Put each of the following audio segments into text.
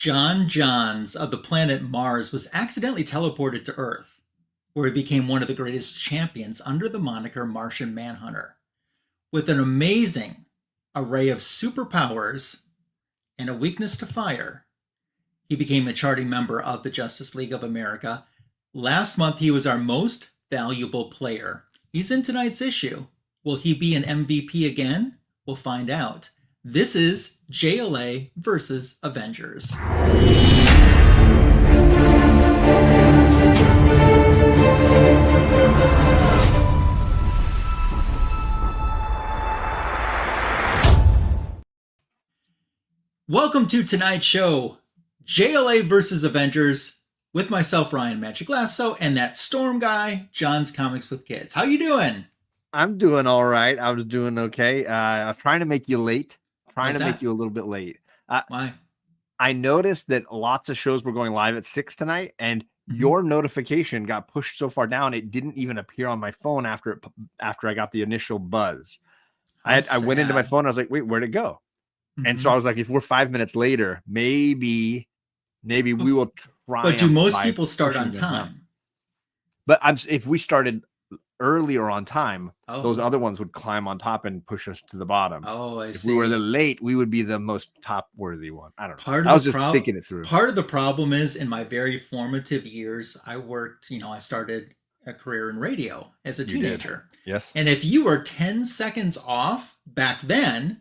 John Johns of the planet Mars was accidentally teleported to Earth, where he became one of the greatest champions under the moniker Martian Manhunter. With an amazing array of superpowers and a weakness to fire, he became a charting member of the Justice League of America. Last month, he was our most valuable player. He's in tonight's issue. Will he be an MVP again? We'll find out. This is JLA versus Avengers. Welcome to tonight's show, JLA versus Avengers, with myself, Ryan Magic Lasso, and that Storm guy, John's Comics with Kids. How you doing? I'm doing all right. I was doing okay. I was trying to make you late. Trying to make you a little bit late. Why? I noticed that lots of shows were going live at 6 tonight, and your notification got pushed so far down it didn't even appear on my phone after I got the initial buzz. I went into my phone. I was like, wait, where'd it go? And so I was like, if we're 5 minutes later, maybe we will try. But do most people start on time? But if we started earlier on time, those other ones would climb on top and push us to the bottom. If we were the late, we would be the most top worthy one. I don't know. I was just thinking it through. Part of the problem is in my very formative years, I worked, I started a career in radio as a teenager. Yes. And if you were 10 seconds off back then,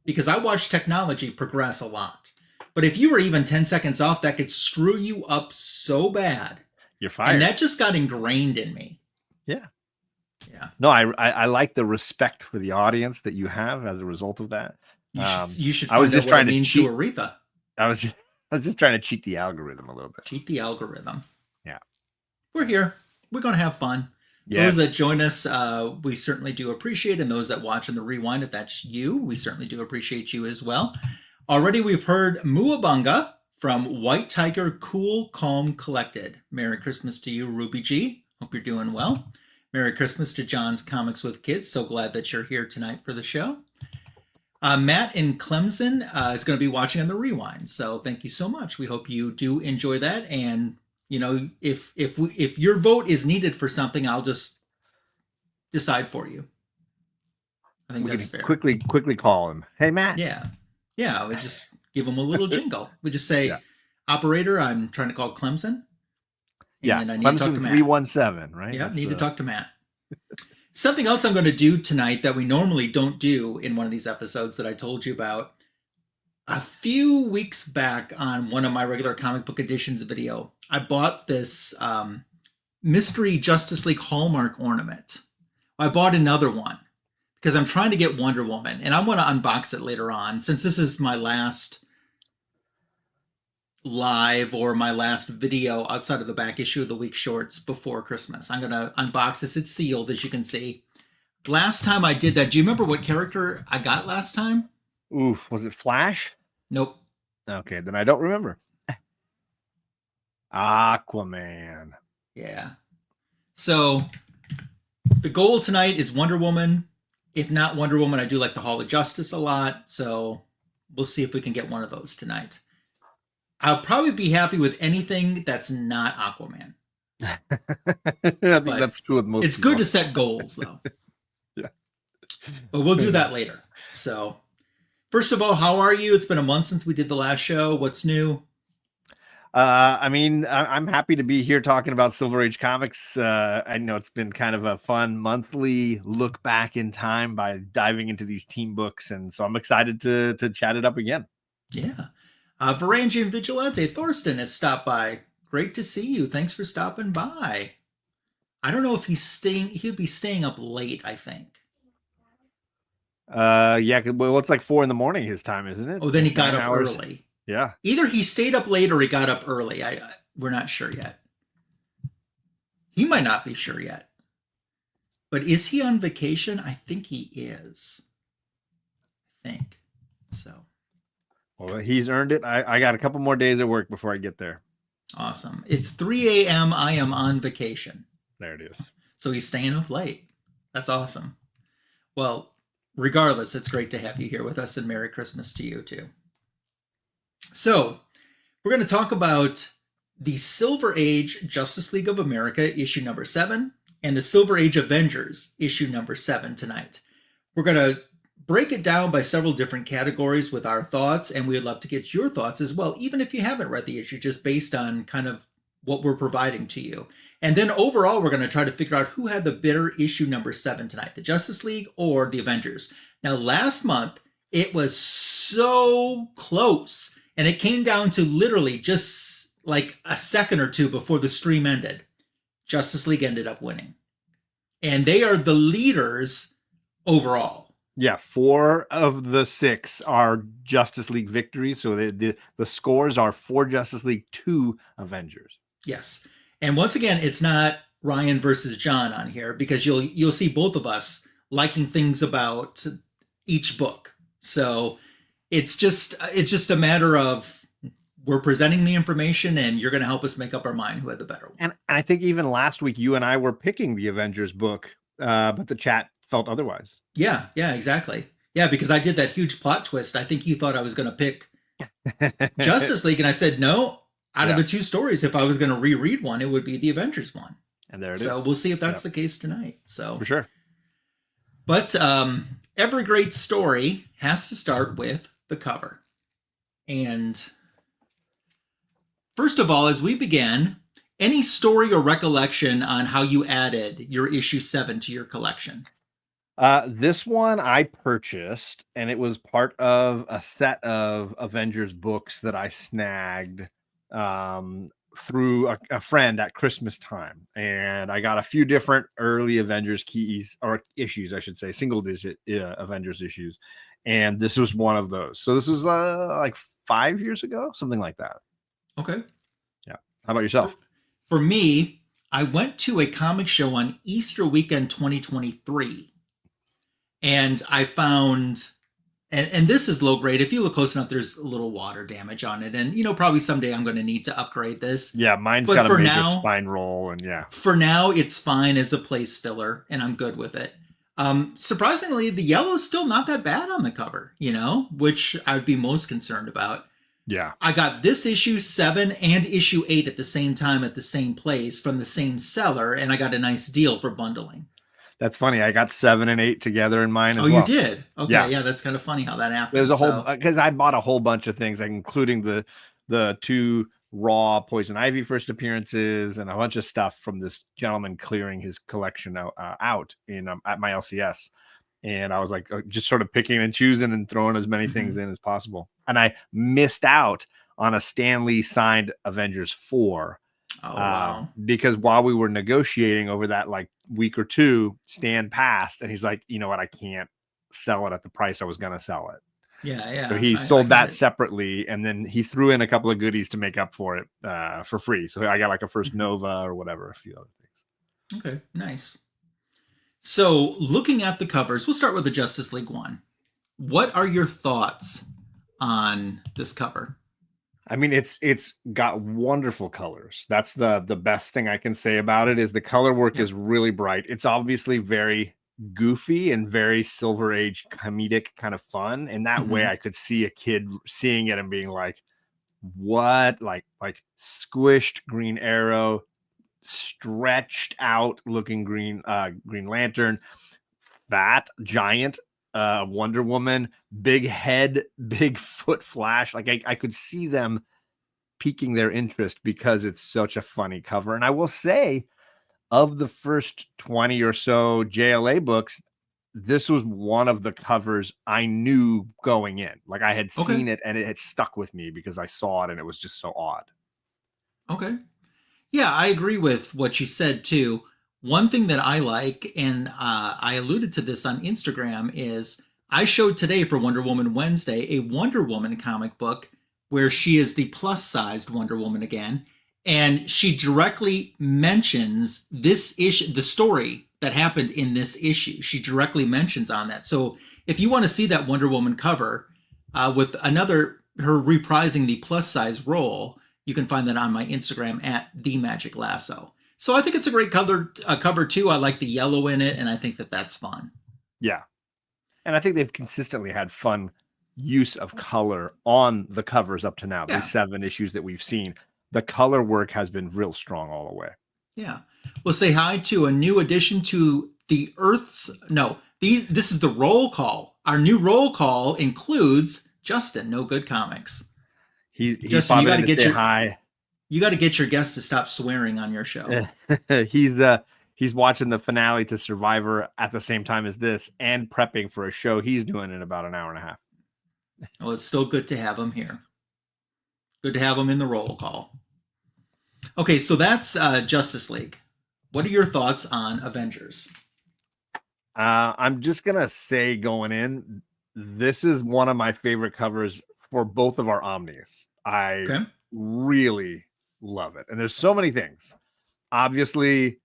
because I watched technology progress a lot, but if you were even 10 seconds off, that could screw you up so bad. You're fired. And that just got ingrained in me. Yeah. No, I like the respect for the audience that you have as a result of that. You should. I was just trying to cheat Aretha. I was just trying to cheat the algorithm a little bit. Cheat the algorithm. Yeah. We're here. We're going to have fun. Yes. Those that join us, we certainly do appreciate. And those that watch in the rewind, if that's you, we certainly do appreciate you as well. Already we've heard Muabunga from White Tiger, Cool, Calm, Collected. Merry Christmas to you, Ruby G. Hope you're doing well. Merry Christmas to John's Comics with Kids. So glad that you're here tonight for the show. Matt in Clemson is going to be watching on the rewind. So thank you so much. We hope you do enjoy that. And, if your vote is needed for something, I'll just decide for you. I think that's fair. Quickly call him. Hey, Matt. Yeah. We just give him a little jingle. We just say, Operator, I'm trying to call Clemson. And I need to talk to 317, right? Yeah, need to talk to Matt. Something else I'm going to do tonight that we normally don't do in one of these episodes that I told you about. A few weeks back on one of my regular comic book editions video, I bought this mystery Justice League Hallmark ornament. I bought another one because I'm trying to get Wonder Woman, and I want to unbox it later on. Since this is my last live or my last video outside of the back issue of the week shorts before Christmas, I'm going to unbox this. It's sealed, as you can see. Last time I did that, do you remember what character I got last time? Oof, was it Flash? Nope. Okay, then I don't remember. Aquaman. Yeah. So the goal tonight is Wonder Woman. If not Wonder Woman, I do like the Hall of Justice a lot. So we'll see if we can get one of those tonight. I'll probably be happy with anything that's not Aquaman. I think that's true with most It's people. good to set goals, though. Yeah. But we'll do that later. So, first of all, how are you? It's been a month since we did the last show. What's new? I'm happy to be here talking about Silver Age comics. I know it's been kind of a fun monthly look back in time by diving into these team books. And so I'm excited to chat it up again. Yeah. Varangian Vigilante Thorsten has stopped by. Great to see you. Thanks for stopping by. I don't know if he'll be staying up late, I think. Yeah, well, it's like 4 a.m. his time, isn't it? Oh, then he got up early. Yeah. Either he stayed up late or he got up early. We're not sure yet. He might not be sure yet. But is he on vacation? I think he is. I think so. Well, he's earned it. I got a couple more days at work before I get there. Awesome. It's 3 a.m. I am on vacation. There it is. So he's staying up late. That's awesome. Well, regardless, it's great to have you here with us, and Merry Christmas to you too. So We're going to talk about the Silver Age Justice League of America, issue number 7, and the Silver Age Avengers, issue number 7 tonight. We're going to break it down by several different categories with our thoughts, and we would love to get your thoughts as well, even if you haven't read the issue, just based on kind of what we're providing to you. And then overall, we're going to try to figure out who had the better issue number 7 tonight, the Justice League or the Avengers. Now, last month, it was so close, and it came down to literally just like a second or two before the stream ended. Justice League ended up winning. And they are the leaders overall. Yeah, 4 of the 6 are Justice League victories. So the scores are 4 Justice League, 2 Avengers. Yes. And once again, it's not Ryan versus John on here, because you'll see both of us liking things about each book. So it's just a matter of we're presenting the information, and you're going to help us make up our mind who had the better one. And I think even last week, you and I were picking the Avengers book, but the chat felt otherwise. Yeah, exactly. Yeah, because I did that huge plot twist. I think you thought I was going to pick Justice League, and I said, no, out of the 2 stories, if I was going to reread one, it would be the Avengers one. And there it is. So we'll see if that's the case tonight. So for sure. But every great story has to start with the cover. And first of all, as we begin, any story or recollection on how you added your issue 7 to your collection? This one I purchased, and it was part of a set of Avengers books that I snagged through a friend at Christmas time. And I got a few different early Avengers keys, or issues, I should say, single digit Avengers issues. And this was one of those. So this was like 5 years ago, something like that. Okay. Yeah. How about yourself? For me, I went to a comic show on Easter weekend 2023. And I found, and this is low grade. If you look close enough, there's a little water damage on it. And, probably someday I'm going to need to upgrade this. Yeah, mine's got a major spine roll. And yeah. For now, it's fine as a place filler, and I'm good with it. Surprisingly, the yellow's still not that bad on the cover, which I'd be most concerned about. Yeah. I got this issue 7 and issue 8 at the same time at the same place from the same seller, and I got a nice deal for bundling. That's funny. I got 7 and 8 together in mine as well. Oh, you did? Okay, yeah, that's kind of funny how that happened. There's a whole, because I bought a whole bunch of things, like including the 2 raw Poison Ivy first appearances and a bunch of stuff from this gentleman clearing his collection out in at my LCS. And I was like, just sort of picking and choosing and throwing as many things in as possible. And I missed out on a Stan Lee signed Avengers 4. Oh, wow. Because while we were negotiating over that like week or two, Stan passed, and he's like, you know what? I can't sell it at the price I was going to sell it. Yeah. So he sold that separately, and then he threw in a couple of goodies to make up for it for free. So I got like a first Nova or whatever, a few other things. Okay, nice. So looking at the covers, we'll start with the Justice League one. What are your thoughts on this cover? I mean, it's got wonderful colors. That's the best thing I can say about it, is the color work is really bright. It's obviously very goofy and very Silver Age comedic kind of fun. And that way I could see a kid seeing it and being like, what? Like squished Green Arrow, stretched out looking Green Lantern, fat giant Wonder Woman, big head, big foot flash. Like I could see them piquing their interest because it's such a funny cover. And I will say, of the first 20 or so JLA books, this was one of the covers I knew going in. Like I had seen it and it had stuck with me because I saw it and it was just so odd. Okay. Yeah, I agree with what you said too. One thing that I like, and I alluded to this on Instagram, is I showed today for Wonder Woman Wednesday a Wonder Woman comic book where she is the plus-sized Wonder Woman again, and she directly mentions this issue, the story that happened in this issue. She directly mentions on that. So if you want to see that Wonder Woman cover with her reprising the plus-size role, you can find that on my Instagram at @TheMagicLasso. So I think it's a great cover too. I like the yellow in it, and I think that that's fun. Yeah. And I think they've consistently had fun use of color on the covers up to now. Yeah. These 7 issues that we've seen, the color work has been real strong all the way. Yeah. We'll say hi to a new addition to the Earth's. No, this is the roll call. Our new roll call includes Justin, No Good Comics. He's Justin, you got to get your hi. You got to get your guests to stop swearing on your show. He's watching the finale to Survivor at the same time as this and prepping for a show he's doing in about an hour and a half. Well, it's still good to have him here. Good to have him in the roll call. Okay, so that's Justice League. What are your thoughts on Avengers? I'm just going to say going in, this is one of my favorite covers for both of our Omnis. I really love it. And there's so many things. Obviously,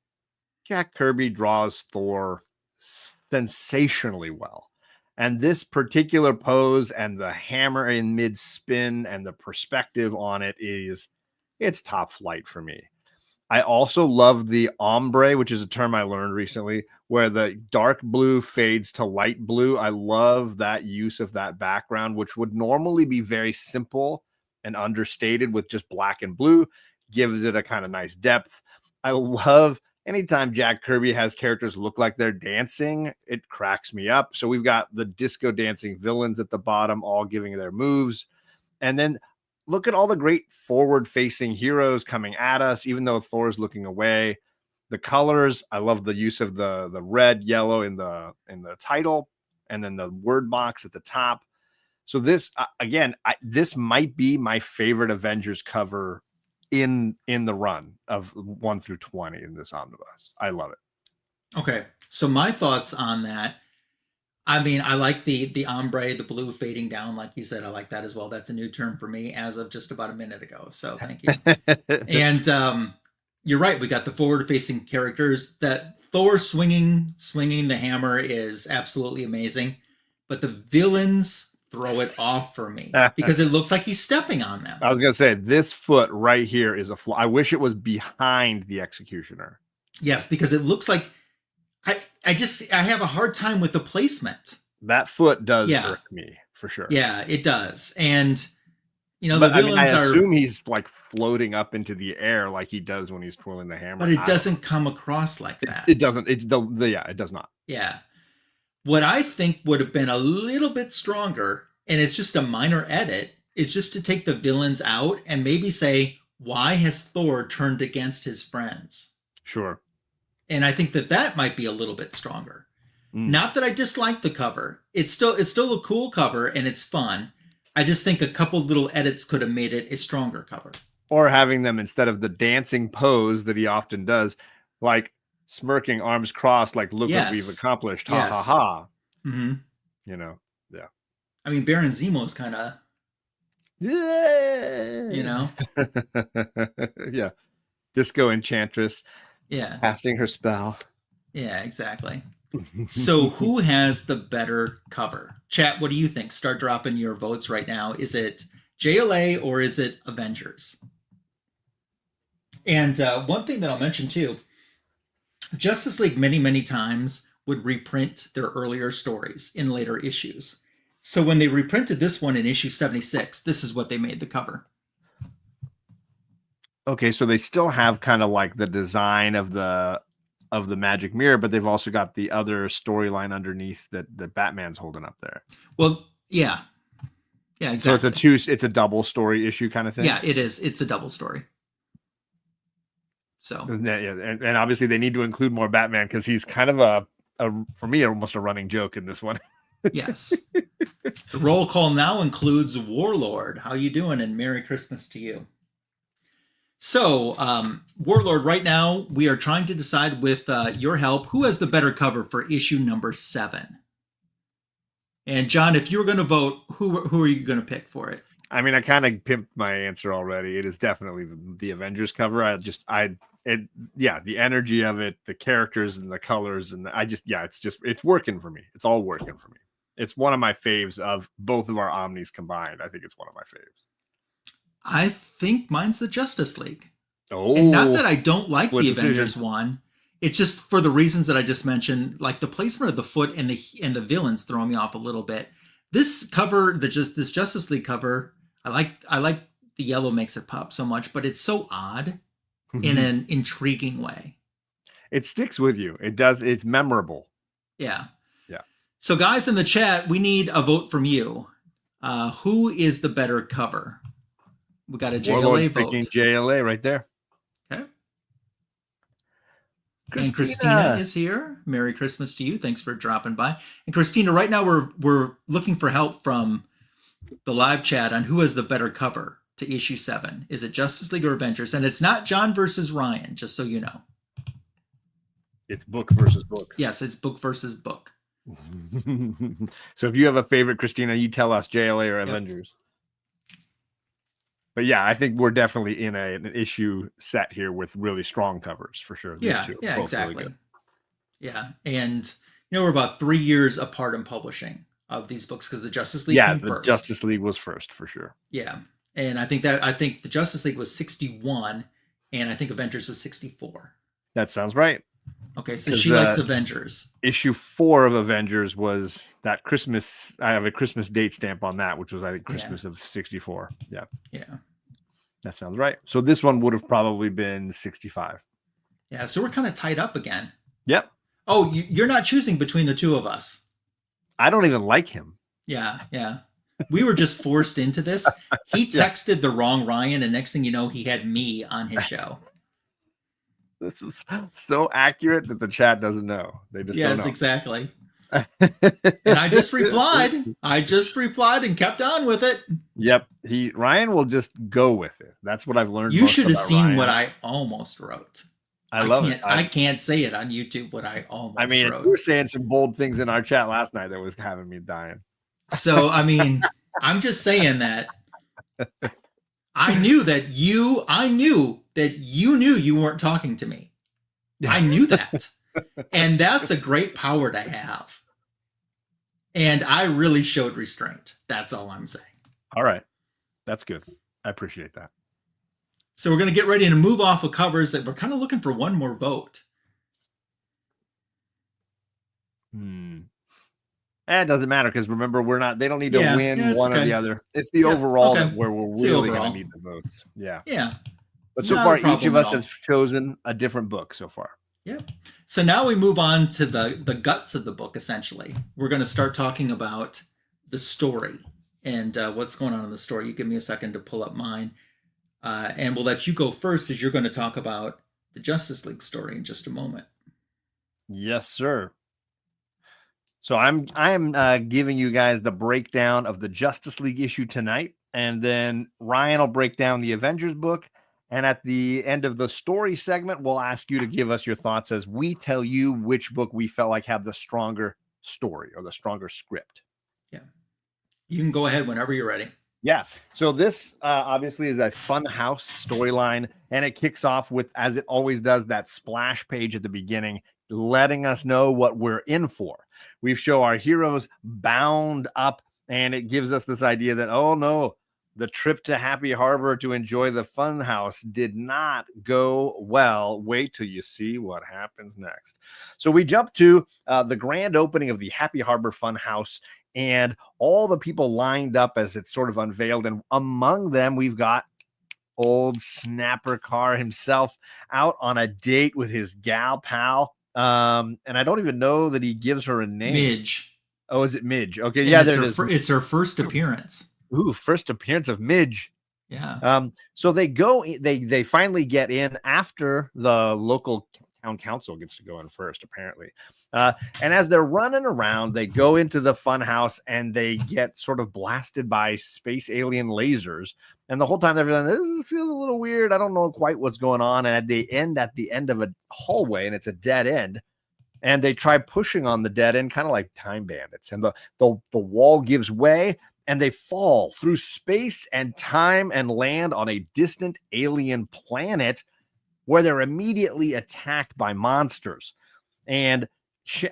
Jack Kirby draws Thor sensationally well. And this particular pose and the hammer in mid spin and the perspective on it it's top flight for me. I also love the ombre, which is a term I learned recently, where the dark blue fades to light blue. I love that use of that background, which would normally be very simple and understated with just black and blue, gives it a kind of nice depth. I love anytime Jack Kirby has characters look like they're dancing, it cracks me up. So we've got the disco dancing villains at the bottom, all giving their moves. And then look at all the great forward-facing heroes coming at us, even though Thor's looking away. The colors, I love the use of the red, yellow in the title, and then the word box at the top. So this, again, this might be my favorite Avengers cover in the run of 1 through 20 in this omnibus. I love it. Okay, so my thoughts on that. I mean, I like the ombre, the blue fading down, like you said. I like that as well. That's a new term for me as of just about a minute ago. So thank you. And you're right. We got the forward-facing characters. That Thor swinging the hammer is absolutely amazing. But the villains throw it off for me because it looks like he's stepping on them. I was going to say, this foot right here is a flaw. I wish it was behind the Executioner. Yes, because it looks like I have a hard time with the placement. That foot does irk me for sure. Yeah, it does. And the villains I assume he's like floating up into the air like he does when he's twirling the hammer. But it doesn't come across like that. It doesn't. It does not. Yeah. What I think would have been a little bit stronger, and it's just a minor edit, is just to take the villains out and maybe say, why has Thor turned against his friends? Sure. And I think that might be a little bit stronger. Not that I dislike the cover. It's still a cool cover and it's fun. I just think a couple little edits could have made it a stronger cover. Or having them, instead of the dancing pose that he often does, like smirking, arms crossed, like, look what we've accomplished. Ha ha ha. Mm-hmm. Yeah. I mean, Baron Zemo's kind of, yeah. Disco Enchantress. Yeah. Casting her spell. Yeah, exactly. So who has the better cover? Chat, what do you think? Start dropping your votes right now. Is it JLA or is it Avengers? And one thing that I'll mention too, Justice League many, many times would reprint their earlier stories in later issues. So when they reprinted this one in issue 76, this is what they made the cover. Okay, so they still have kind of like the design of the magic mirror, but they've also got the other storyline underneath that Batman's holding up there. Well, yeah, exactly. So it's a double story issue kind of thing. Yeah, it is. It's a double story. So and obviously they need to include more Batman because he's kind of for me almost a running joke in this one. Yes. The roll call now includes Warlord. How you doing? And Merry Christmas to you. So, Warlord, right now, we are trying to decide with your help, who has the better cover for issue number 7? And John, if you were going to vote, who are you going to pick for it? I mean, I kind of pimped my answer already. It is definitely the Avengers cover. The energy of it, the characters and the colors, and it's working for me. It's all working for me. It's one of my faves of both of our Omnis combined. I think it's one of my faves. I think mine's the Justice League. Oh, and not that I don't like the decision. Avengers one. It's just for the reasons that I just mentioned, like the placement of the foot and the villains throw me off a little bit. This cover, this Justice League cover, I like the yellow makes it pop so much, but it's so odd in an intriguing way. It sticks with you. It does. It's memorable. Yeah. Yeah. So guys in the chat, we need a vote from you. Who is the better cover? We got a JLA vote. JLA right there. Okay. And Christina is here. Merry Christmas to you. Thanks for dropping by. And Christina, right now we're looking for help from the live chat on who has the better cover to issue 7. Is it Justice League or Avengers? And it's not John versus Ryan, just so you know. It's book versus book. Yes, it's book versus book. So if you have a favorite, Christina, you tell us JLA or Avengers. But yeah, I think we're definitely in an issue set here with really strong covers for sure. Yeah, exactly. Really yeah, and we're about 3 years apart in publishing of these books because the Justice League came first. Justice League was first for sure. Yeah, and I think the Justice League was 61, and I think Avengers was 64. That sounds right. Okay, so she likes Avengers. Issue 4 of Avengers was that Christmas. I have a Christmas date stamp on that, which was, I think, Christmas of 64. Yeah. Yeah. That sounds right. So this one would have probably been 65. Yeah, so we're kind of tied up again. Yep. Oh, you're not choosing between the two of us. I don't even like him. Yeah. We were just forced into this. He texted the wrong Ryan, and next thing you know, he had me on his show. This is so accurate that the chat doesn't know. They just don't know. Exactly. And I just replied. And kept on with it. Yep. Ryan will just go with it. That's what I've learned. You should have seen Ryan. What I almost wrote. I love it. I can't say it on YouTube what I almost wrote. You were saying some bold things in our chat last night that was having me dying. So, I'm just saying that I knew that you knew you weren't talking to me. I knew that. And that's a great power to have. And I really showed restraint. That's all I'm saying. All right. That's good. I appreciate that. So we're going to get ready to move off of covers that we're kind of looking for one more vote. It doesn't matter because remember, they don't need to win one or the other. It's the overall where we're really going to need the votes. Yeah. Yeah. But so far, each of us has chosen a different book so far. Yeah. So now we move on to the guts of the book, essentially. We're going to start talking about the story and what's going on in the story. You give me a second to pull up mine. And we'll let you go first as you're going to talk about the Justice League story in just a moment. Yes, sir. So I'm giving you guys the breakdown of the Justice League issue tonight. And then Ryan will break down the Avengers book. And at the end of the story segment, we'll ask you to give us your thoughts as we tell you which book we felt like have the stronger story or the stronger script. Yeah. You can go ahead whenever you're ready. Yeah. So this obviously is a fun house storyline, and it kicks off with, as it always does, that splash page at the beginning, letting us know what we're in for. We show our heroes bound up, and it gives us this idea that, oh no, the trip to Happy Harbor to enjoy the fun house did not go well. Wait till you see what happens next. So we jump to the grand opening of the Happy Harbor Fun House, and all the people lined up as it's sort of unveiled. And among them, we've got old Snapper Carr himself out on a date with his gal pal. And I don't even know that he gives her a name. Midge. Oh, is it Midge? Okay, and yeah, it's her first appearance. Ooh, first appearance of Midge. Yeah. So they finally get in after the local town council gets to go in first, apparently. And as they're running around, they go into the fun house and they get sort of blasted by space alien lasers. And the whole time they're feeling, this feels a little weird. I don't know quite what's going on. And they end at the end of a hallway, and it's a dead end. And they try pushing on the dead end, kind of like Time Bandits. And the wall gives way, and they fall through space and time and land on a distant alien planet where they're immediately attacked by monsters. And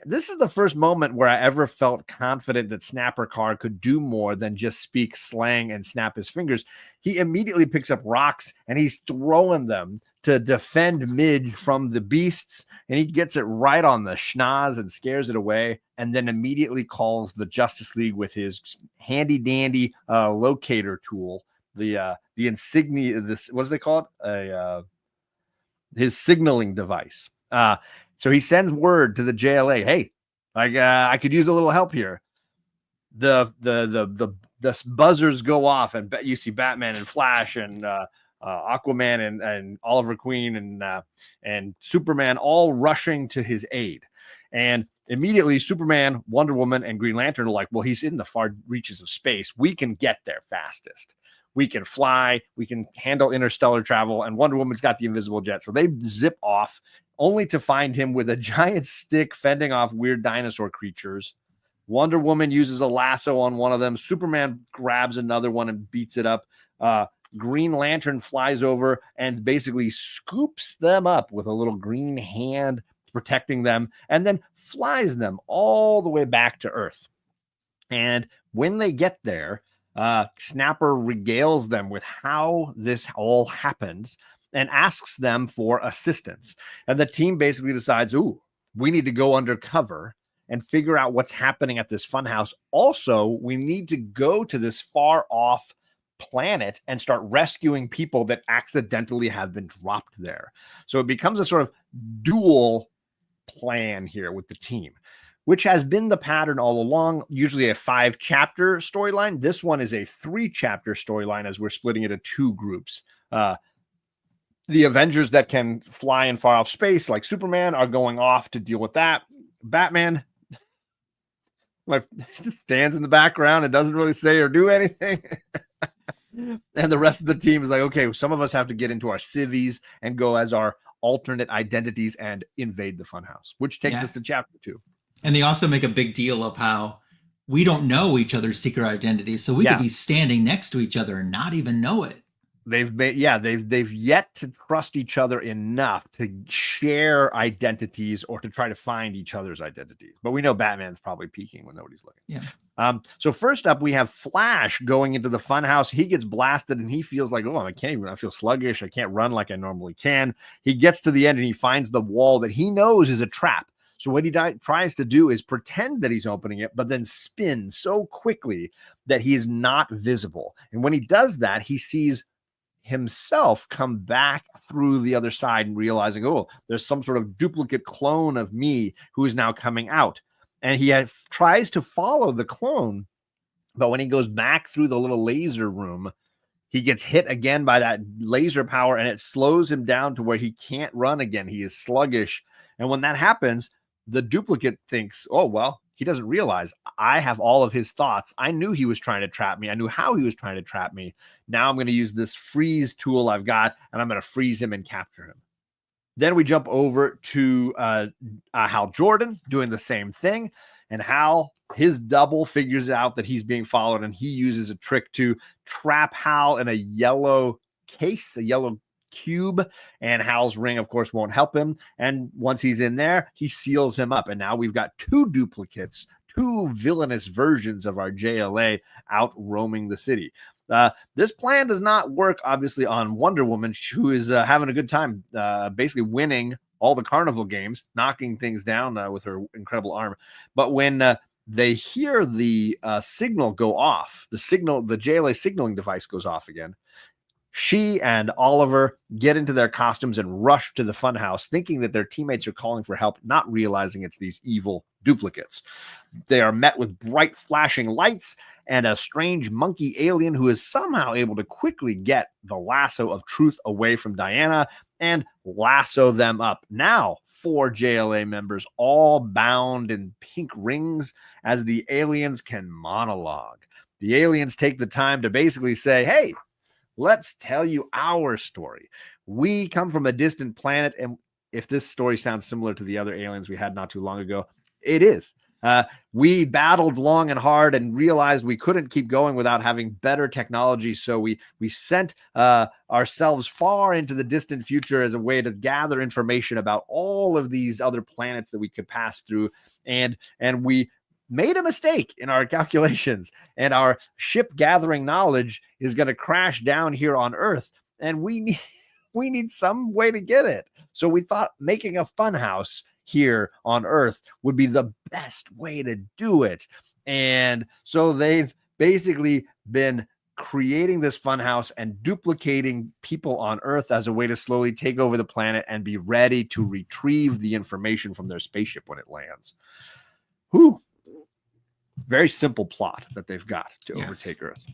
This is the first moment where I ever felt confident that Snapper Carr could do more than just speak slang and snap his fingers. He immediately picks up rocks and he's throwing them to defend Midge from the beasts, and he gets it right on the schnoz and scares it away, and then immediately calls the Justice League with his handy dandy locator tool, the insignia, this, what do they call it? His signaling device. So he sends word to the JLA, hey, I could use a little help here. The buzzers go off, and you see Batman and Flash and Aquaman and Oliver Queen and Superman all rushing to his aid. And immediately Superman, Wonder Woman, and Green Lantern are like, well, he's in the far reaches of space. We can get there fastest. We can fly. We can handle interstellar travel. And Wonder Woman's got the invisible jet. So they zip off, only to find him with a giant stick fending off weird dinosaur creatures. Wonder Woman uses a lasso on one of them. Superman grabs another one and beats it up. Green Lantern flies over and basically scoops them up with a little green hand protecting them, and then flies them all the way back to Earth. And when they get there, Snapper regales them with how this all happens and asks them for assistance. And the team basically decides, ooh, we need to go undercover and figure out what's happening at this funhouse. Also, we need to go to this far off planet and start rescuing people that accidentally have been dropped there. So it becomes a sort of dual plan here with the team, which has been the pattern all along, usually a 5-chapter storyline. This one is a 3-chapter storyline as we're splitting it into 2 groups. The Avengers that can fly in far off space, like Superman, are going off to deal with that. Batman just stands in the background and doesn't really say or do anything. And the rest of the team is like, okay, some of us have to get into our civvies and go as our alternate identities and invade the funhouse, which takes us to chapter 2. And they also make a big deal of how we don't know each other's secret identities, so we could be standing next to each other and not even know it. They've yet to trust each other enough to share identities or to try to find each other's identities. But we know Batman's probably peeking when nobody's looking. Yeah. So first up, we have Flash going into the funhouse. He gets blasted and he feels like, oh, I feel sluggish. I can't run like I normally can. He gets to the end and he finds the wall that he knows is a trap. So what he tries to do is pretend that he's opening it, but then spin so quickly that he is not visible. And when he does that, he sees himself come back through the other side and realizing, oh, there's some sort of duplicate clone of me who is now coming out. And he tries to follow the clone, but when he goes back through the little laser room, he gets hit again by that laser power and it slows him down to where he can't run again. He is sluggish. And when that happens, the duplicate thinks, oh, well, he doesn't realize I have all of his thoughts. I knew he was trying to trap me. I knew how he was trying to trap me. Now I'm going to use this freeze tool I've got, and I'm going to freeze him and capture him. Then we jump over to Hal Jordan doing the same thing. And Hal, his double, figures out that he's being followed, and he uses a trick to trap Hal in a yellow case, a yellow cube, and Hal's ring, of course, won't help him. And once he's in there, he seals him up. And now we've got 2 duplicates, 2 villainous versions of our JLA out roaming the city. This plan does not work, obviously, on Wonder Woman, who is having a good time, basically winning all the carnival games, knocking things down with her incredible arm. But when they hear the signal go off, the JLA signaling device goes off again, she and Oliver get into their costumes and rush to the funhouse, thinking that their teammates are calling for help, not realizing it's these evil duplicates. They are met with bright flashing lights and a strange monkey alien who is somehow able to quickly get the lasso of truth away from Diana and lasso them up. Now, 4 JLA members, all bound in pink rings, as the aliens can monologue. The aliens take the time to basically say, hey, let's tell you our story. We come from a distant planet, and if this story sounds similar to the other aliens we had not too long ago, it is. We battled long and hard and realized we couldn't keep going without having better technology. So we sent ourselves far into the distant future as a way to gather information about all of these other planets that we could pass through. And we made a mistake in our calculations, and our ship gathering knowledge is going to crash down here on Earth. And we need some way to get it. So we thought making a fun house here on Earth would be the best way to do it. And so they've basically been creating this fun house and duplicating people on Earth as a way to slowly take over the planet and be ready to retrieve the information from their spaceship when it lands. Whew. Very simple plot that they've got to overtake Earth.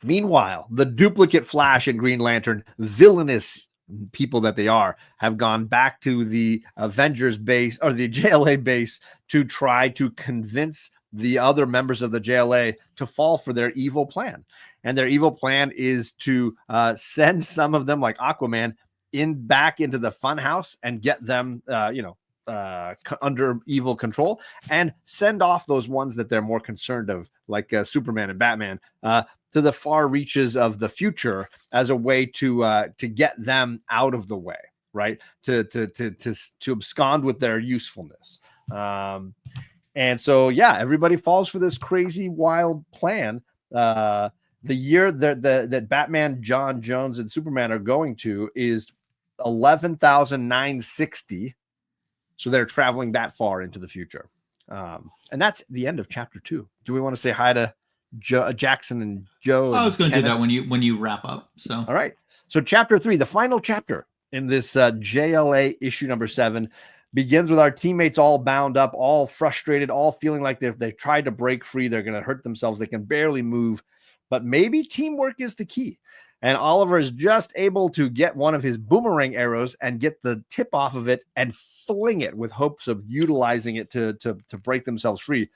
Meanwhile, the duplicate Flash and Green Lantern, villainous people that they are, have gone back to the Avengers base or the JLA base to try to convince the other members of the JLA to fall for their evil plan. And their evil plan is to send some of them, like Aquaman, back into the funhouse and get them, under evil control, and send off those ones that they're more concerned of, like Superman and Batman, to the far reaches of the future as a way to get them out of the way, right? To abscond with their usefulness. And so, everybody falls for this crazy, wild plan. The year that Batman, John Jones, and Superman are going to is 11,960. So they're traveling that far into the future. And that's the end of chapter 2. Do we want to say hi to Jackson and Joe? I was going to do that when you wrap up. So, all right. So chapter 3, the final chapter in this JLA issue number 7, begins with our teammates all bound up, all frustrated, all feeling like they've tried to break free. They're going to hurt themselves. They can barely move. But maybe teamwork is the key. And Oliver is just able to get one of his boomerang arrows and get the tip off of it and fling it with hopes of utilizing it to break themselves free.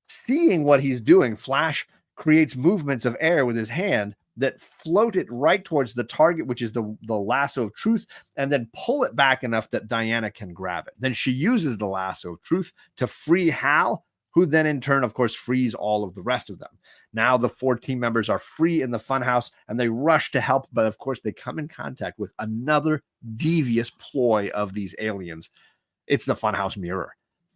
Seeing what he's doing, Flash creates movements of air with his hand that float it right towards the target, which is the lasso of truth, and then pull it back enough that Diana can grab it. Then she uses the lasso of truth to free Hal, who then in turn, of course, frees all of the rest of them. Now the 4 team members are free in the funhouse, and they rush to help, but of course they come in contact with another devious ploy of these aliens. It's the funhouse mirror.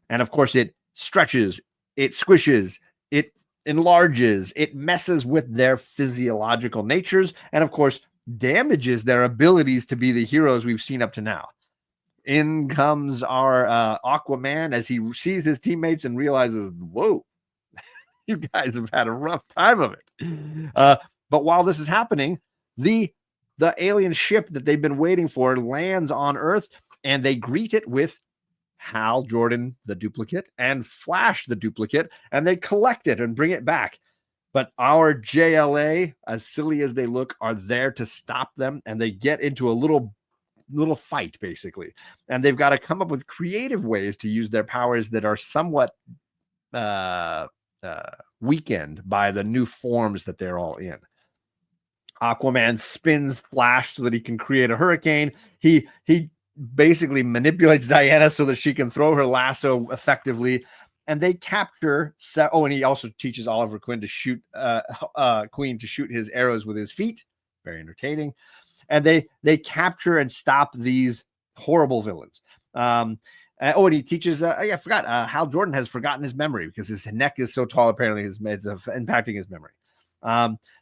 And of course it stretches, it squishes, it enlarges, it messes with their physiological natures, and of course damages their abilities to be the heroes we've seen up to now. In comes our Aquaman as he sees his teammates and realizes, whoa, you guys have had a rough time of it. But while this is happening, the alien ship that they've been waiting for lands on Earth, and they greet it with Hal Jordan, the duplicate, and Flash, the duplicate, and they collect it and bring it back. But our JLA, as silly as they look, are there to stop them, and they get into a little fight, basically. And they've got to come up with creative ways to use their powers that are somewhat weakened by the new forms that they're all in. Aquaman spins Flash so that he can create a hurricane. He basically manipulates Diana so that she can throw her lasso effectively, and they capture. And he also teaches Oliver Queen to shoot his arrows with his feet. Very entertaining. And they capture and stop these horrible villains. And he teaches. I forgot. Hal Jordan has forgotten his memory because his neck is so tall. Apparently, it's impacting his memory.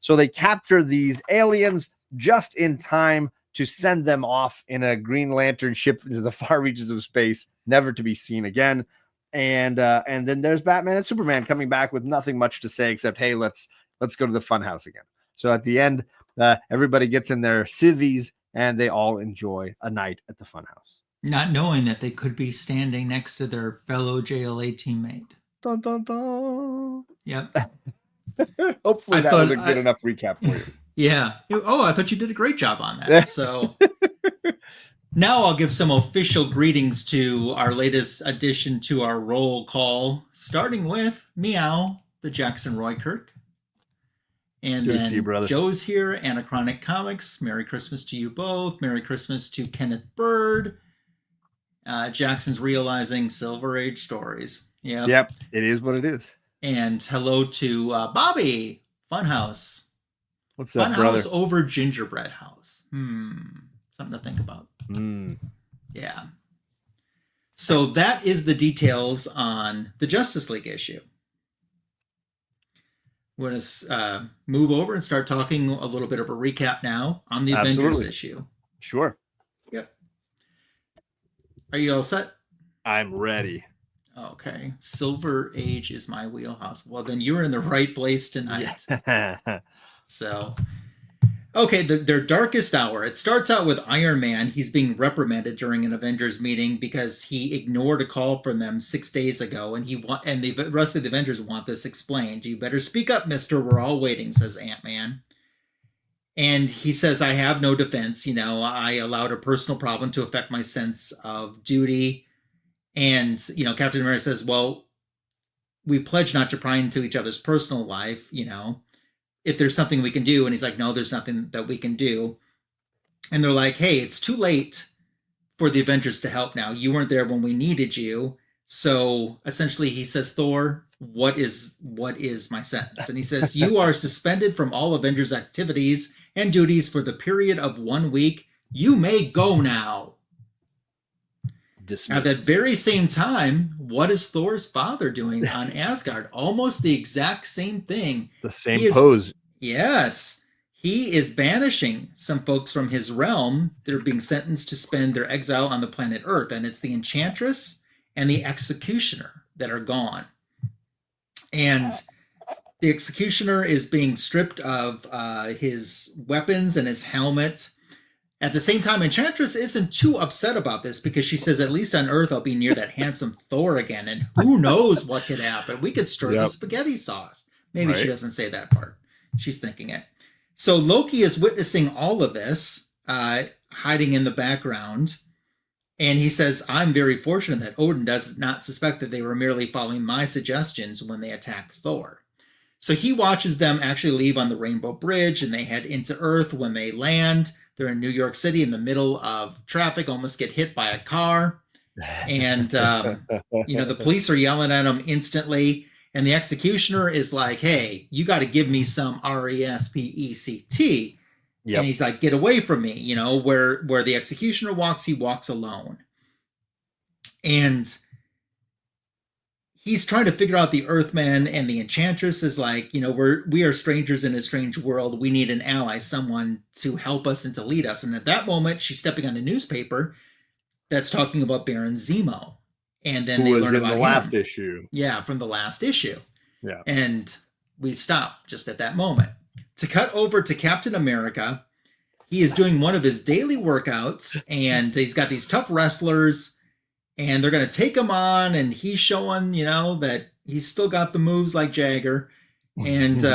So they capture these aliens just in time to send them off in a Green Lantern ship into the far reaches of space, never to be seen again. And then there's Batman and Superman coming back with nothing much to say except, hey, let's go to the funhouse again. So at the end, everybody gets in their civvies and they all enjoy a night at the funhouse, not knowing that they could be standing next to their fellow JLA teammate. Dun, dun, dun. Yep. Hopefully that was a good enough recap for you. Yeah. Oh, I thought you did a great job on that. So now I'll give some official greetings to our latest addition to our roll call, starting with Meow, the Jackson Roykirk. And good then to see you, brother. Joe's here, Anachronic Comics. Merry Christmas to you both. Merry Christmas to Kenneth Bird. Jackson's realizing Silver Age stories. Yeah. Yep, it is what it is. And hello to Bobby Funhouse. What's up, Funhouse brother? over Gingerbread House. Something to think about. Yeah. So that is the details on the Justice League issue. We're going to move over and start talking a little bit of a recap now on the Avengers issue. Sure. Yep. Are you all set? I'm ready. Okay. Silver Age is my wheelhouse. Well, then you're in the right place tonight. Yeah. So, okay, their darkest hour. It starts out with Iron Man. He's being reprimanded during an Avengers meeting because he ignored a call from them 6 days ago, and the rest of the Avengers want this explained. You better speak up, mister. We're all waiting, says Ant-Man. And he says, I have no defense. You know, I allowed a personal problem to affect my sense of duty. And, you know, Captain America says, well, we pledge not to pry into each other's personal life, you know, if there's something we can do. And he's like, no, there's nothing that we can do. And they're like, hey, it's too late for the Avengers to help now. You weren't there when we needed you. So essentially he says, Thor, what is my sentence? And he says, you are suspended from all Avengers activities and duties for the period of 1 week. You may go now. Dismissed. At that very same time, what is Thor's father doing on Asgard? Almost the exact same thing. The same pose. Yes. He is banishing some folks from his realm that are being sentenced to spend their exile on the planet Earth. And it's the Enchantress and the Executioner that are gone. And the Executioner is being stripped of his weapons and his helmet. At the same time, Enchantress isn't too upset about this because she says, at least on Earth, I'll be near that handsome Thor again. And who knows what could happen? We could stir the spaghetti sauce. Maybe she doesn't say that part. She's thinking it. So Loki is witnessing all of this, hiding in the background. And he says, I'm very fortunate that Odin does not suspect that they were merely following my suggestions when they attacked Thor. So he watches them actually leave on the Rainbow Bridge, and they head into Earth. When they land, they're in New York City in the middle of traffic, almost get hit by a car. And, you know, the police are yelling at them instantly. And the Executioner is like, hey, you got to give me some RESPECT. Yep. And he's like, get away from me. You know, where the Executioner walks, he walks alone. And he's trying to figure out the Earthmen, and the Enchantress is like, you know, we are strangers in a strange world. We need an ally, someone to help us and to lead us. And at that moment, she's stepping on a newspaper that's talking about Baron Zemo. And then they learn about him. The last issue. Yeah, from the last issue. Yeah. And we stop just at that moment. To cut over to Captain America, he is doing one of his daily workouts, and he's got these tough wrestlers, and they're going to take him on, and he's showing, you know, that he's still got the moves like Jagger. And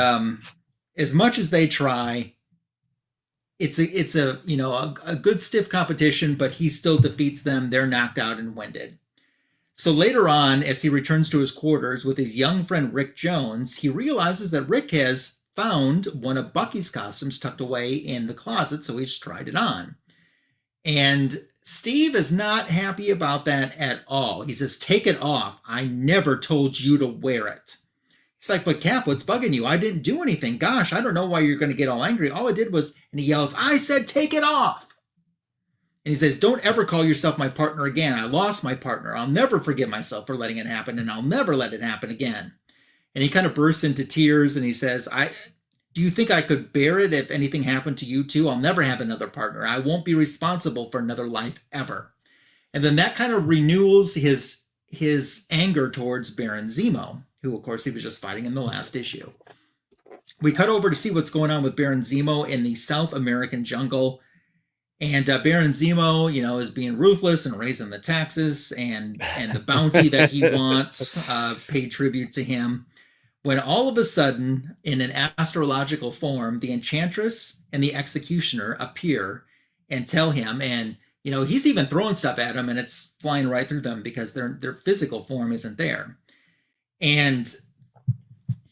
as much as they try, it's a you know, a good stiff competition, but he still defeats them. They're knocked out and winded. So later on, as he returns to his quarters with his young friend Rick Jones, he realizes that Rick has found one of Bucky's costumes tucked away in the closet, so he's tried it on. And Steve is not happy about that at all. He says, take it off. I never told you to wear it. He's like, but Cap, what's bugging you? I didn't do anything. Gosh, I don't know why you're going to get all angry. All I did was, and he yells, I said, take it off. And he says, don't ever call yourself my partner again. I lost my partner. I'll never forgive myself for letting it happen, and I'll never let it happen again. And he kind of bursts into tears, and he says, do you think I could bear it if anything happened to you too? I'll never have another partner. I won't be responsible for another life ever. And then that kind of renews his anger towards Baron Zemo, who, of course, he was just fighting in the last issue. We cut over to see what's going on with Baron Zemo in the South American jungle. And Baron Zemo, you know, is being ruthless and raising the taxes and the bounty that he wants, pay tribute to him. When all of a sudden, in an astrological form, the Enchantress and the Executioner appear and tell him, and, you know, he's even throwing stuff at them, and it's flying right through them because their physical form isn't there. And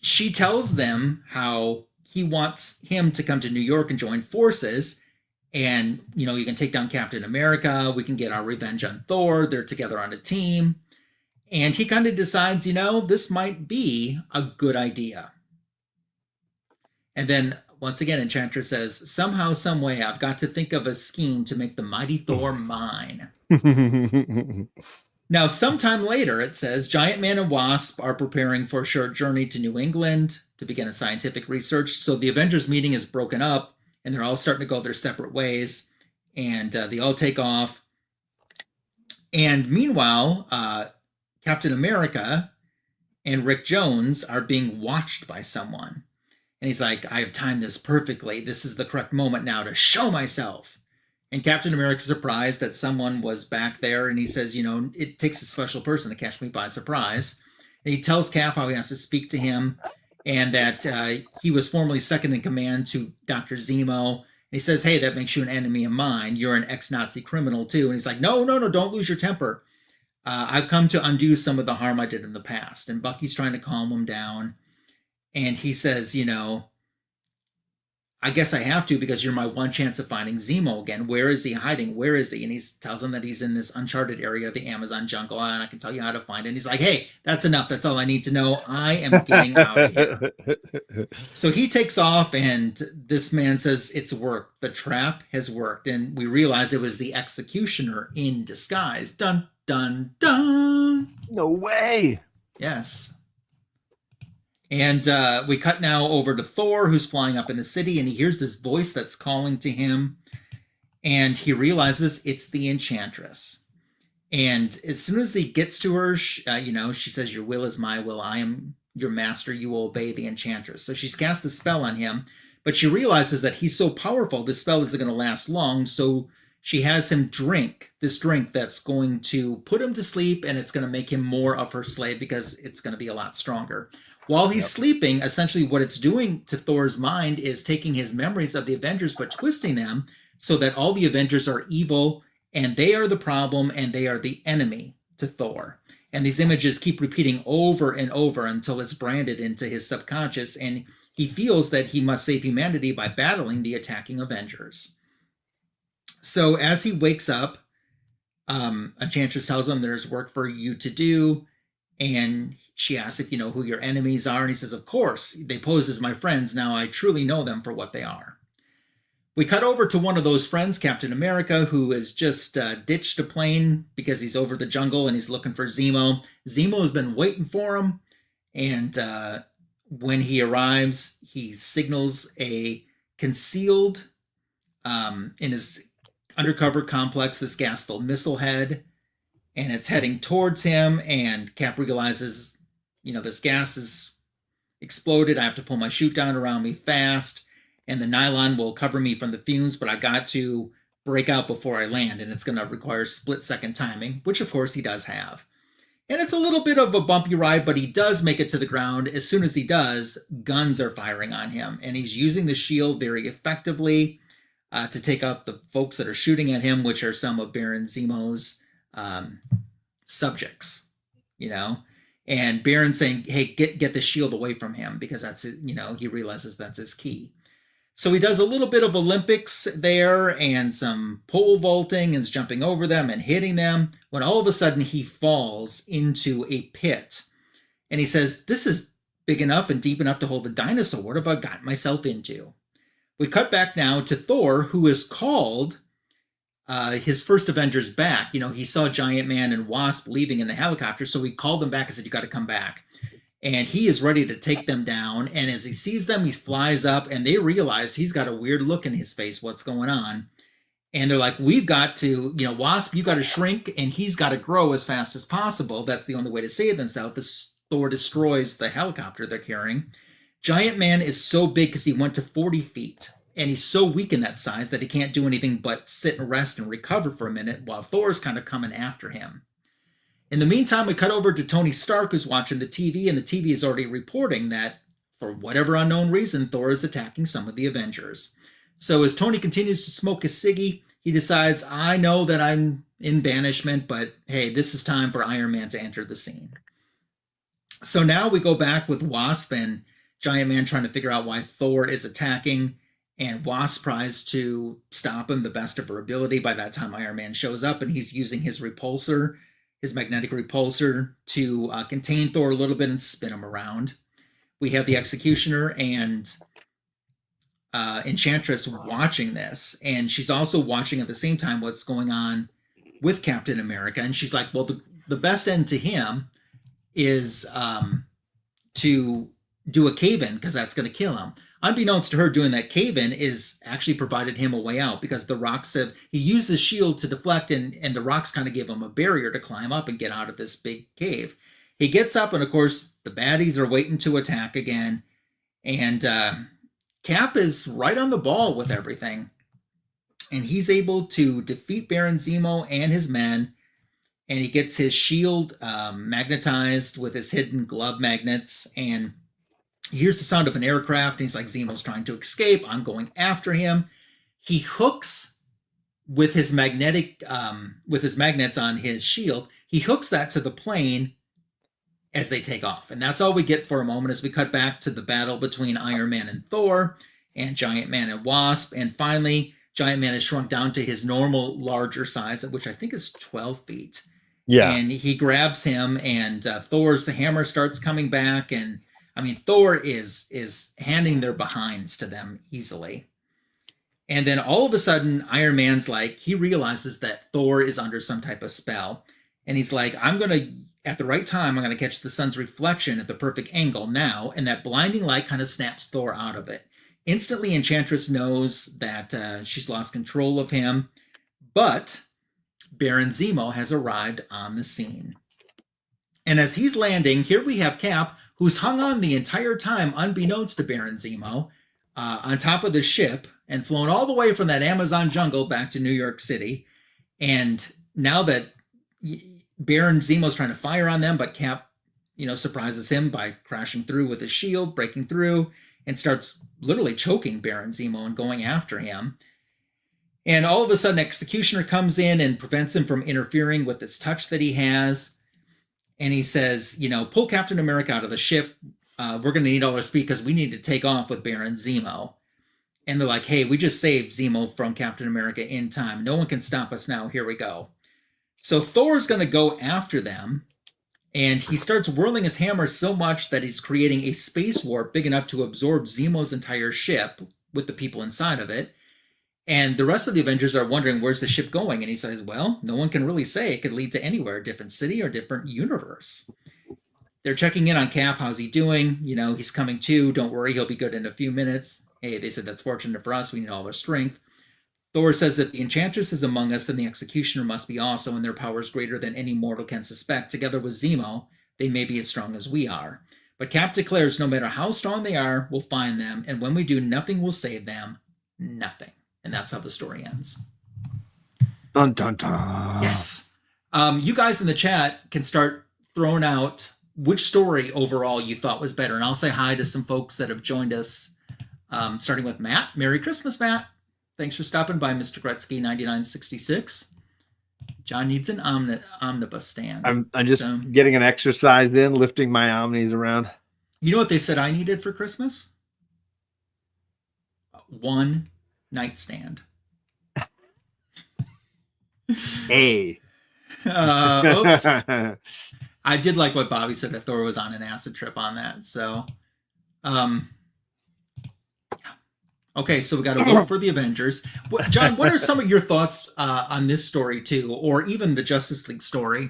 she tells them how he wants him to come to New York and join forces. And, you know, you can take down Captain America. We can get our revenge on Thor. They're together on a team. And he kind of decides, this might be a good idea. And then once again, Enchantress says, somehow, some way, I've got to think of a scheme to make the mighty Thor mine. Now, sometime later, it says, Giant Man and Wasp are preparing for a short journey to New England to begin a scientific research. So the Avengers meeting is broken up, and they're all starting to go their separate ways, and they all take off. And meanwhile, Captain America and Rick Jones are being watched by someone. And he's like, I have timed this perfectly. This is the correct moment now to show myself. And Captain America's surprised that someone was back there. And he says, it takes a special person to catch me by surprise. And he tells Cap how he has to speak to him and that he was formerly second in command to Dr. Zemo. And he says, hey, that makes you an enemy of mine. You're an ex-Nazi criminal, too. And he's like, no, don't lose your temper. I've come to undo some of the harm I did in the past. And Bucky's trying to calm him down. And he says, I guess I have to because you're my one chance of finding Zemo again. Where is he hiding? Where is he? And he tells him that he's in this uncharted area of the Amazon jungle, and I can tell you how to find it. And he's like, hey, that's enough. That's all I need to know. I am getting out of here. So he takes off, and this man says it's worked. The trap has worked. And we realize it was the executioner in disguise. Dun, dun, dun. No way. Yes. And we cut now over to Thor, who's flying up in the city, and he hears this voice that's calling to him, and he realizes it's the Enchantress. And as soon as he gets to her, she says, your will is my will. I am your master. You will obey the Enchantress. So she's cast the spell on him, but she realizes that he's so powerful, this spell isn't going to last long, so she has him drink this drink that's going to put him to sleep, and it's going to make him more of her slave because it's going to be a lot stronger. While he's sleeping, essentially what it's doing to Thor's mind is taking his memories of the Avengers but twisting them so that all the Avengers are evil and they are the problem and they are the enemy to Thor. And these images keep repeating over and over until it's branded into his subconscious, and he feels that he must save humanity by battling the attacking Avengers. So as he wakes up, Enchantress tells him there's work for you to do, and she asks if you know who your enemies are, and he says, of course, they pose as my friends. Now I truly know them for what they are. We cut over to one of those friends, Captain America, who has just ditched a plane because he's over the jungle and he's looking for Zemo. Zemo has been waiting for him, and when he arrives, he signals a concealed, in his undercover complex, this gas-filled missile head, and it's heading towards him, and Cap realizes, this gas is exploded. I have to pull my chute down around me fast, and the nylon will cover me from the fumes, but I got to break out before I land, and it's going to require split-second timing, which of course he does have. And it's a little bit of a bumpy ride, but he does make it to the ground. As soon as he does, guns are firing on him, and he's using the shield very effectively to take out the folks that are shooting at him, which are some of Baron Zemo's subjects, and Baron saying, hey, get the shield away from him because that's, he realizes that's his key. So he does a little bit of Olympics there and some pole vaulting and is jumping over them and hitting them when all of a sudden he falls into a pit. And he says, this is big enough and deep enough to hold a dinosaur. What have I gotten myself into? We cut back now to Thor, who is called his first Avengers back. He saw Giant Man and Wasp leaving in the helicopter, so he called them back and said, you got to come back. And he is ready to take them down. And as he sees them, he flies up, and they realize he's got a weird look in his face. What's going on? And they're like, we've got to, Wasp, you got to shrink, and he's got to grow as fast as possible. That's the only way to save themselves. Thor destroys the helicopter they're carrying. Giant Man is so big because he went to 40 feet. And he's so weak in that size that he can't do anything but sit and rest and recover for a minute while Thor's kind of coming after him. In the meantime, we cut over to Tony Stark, who's watching the TV, and the TV is already reporting that, for whatever unknown reason, Thor is attacking some of the Avengers. So as Tony continues to smoke his ciggy, he decides, I know that I'm in banishment, but hey, this is time for Iron Man to enter the scene. So now we go back with Wasp and Giant Man trying to figure out why Thor is attacking, and Wasp tries to stop him the best of her ability. By that time, Iron Man shows up, and he's using his repulsor his magnetic repulsor to contain Thor a little bit and spin him around. We have the Executioner and Enchantress watching this, and she's also watching at the same time what's going on with Captain America. And she's like, well, the best end to him is to do a cave-in, because that's going to kill him. Unbeknownst to her, doing that cave-in is actually provided him a way out, because the rocks have, he used his shield to deflect, and the rocks kind of give him a barrier to climb up and get out of this big cave. He gets up, and of course the baddies are waiting to attack again, and Cap is right on the ball with everything, and he's able to defeat Baron Zemo and his men, and he gets his shield magnetized with his hidden glove magnets, and he hears the sound of an aircraft, and he's like, Zemo's trying to escape. I'm going after him. He hooks with his magnets on his shield. He hooks that to the plane as they take off. And that's all we get for a moment as we cut back to the battle between Iron Man and Thor and Giant Man and Wasp. And finally, Giant Man is shrunk down to his normal larger size, which I think is 12 feet. Yeah. And he grabs him, and Thor's the hammer starts coming back, and I mean, Thor is handing their behinds to them easily. And then all of a sudden, Iron Man's like, he realizes that Thor is under some type of spell. And he's like, at the right time, I'm going to catch the sun's reflection at the perfect angle now. And that blinding light kind of snaps Thor out of it. Instantly, Enchantress knows that she's lost control of him. But Baron Zemo has arrived on the scene. And as he's landing, here we have Cap, who's hung on the entire time, unbeknownst to Baron Zemo, on top of the ship and flown all the way from that Amazon jungle back to New York City. And now that Baron Zemo's trying to fire on them, but Cap, surprises him by crashing through with his shield, breaking through, and starts literally choking Baron Zemo and going after him. And all of a sudden, Executioner comes in and prevents him from interfering with this touch that he has. And he says, pull Captain America out of the ship. We're going to need all our speed because we need to take off with Baron Zemo. And they're like, hey, we just saved Zemo from Captain America in time. No one can stop us now. Here we go. So Thor's going to go after them. And he starts whirling his hammer so much that he's creating a space warp big enough to absorb Zemo's entire ship with the people inside of it. And the rest of the Avengers are wondering, where's the ship going? And he says, well, no one can really say. It could lead to anywhere, a different city or different universe. They're checking in on Cap. How's he doing? He's coming to. Don't worry, he'll be good in a few minutes. Hey, they said that's fortunate for us. We need all our strength. Thor says that the Enchantress is among us, then the Executioner must be also, and their power is greater than any mortal can suspect. Together with Zemo, they may be as strong as we are. But Cap declares no matter how strong they are, we'll find them, and when we do, nothing will save them. Nothing. And that's how the story ends. Dun, dun, dun. Yes. You guys in the chat can start throwing out which story overall you thought was better. And I'll say hi to some folks that have joined us, starting with Matt. Merry Christmas, Matt. Thanks for stopping by, Mr. Gretzky 9966. John needs an omnibus stand. I'm just getting an exercise in, lifting my omnis around. You know what they said I needed for Christmas? One nightstand. Hey. Oops. I did like what Bobby said, that Thor was on an acid trip on that. So, yeah. Okay, so we got to vote for the Avengers. John, what are some of your thoughts on this story too, or even the Justice League story?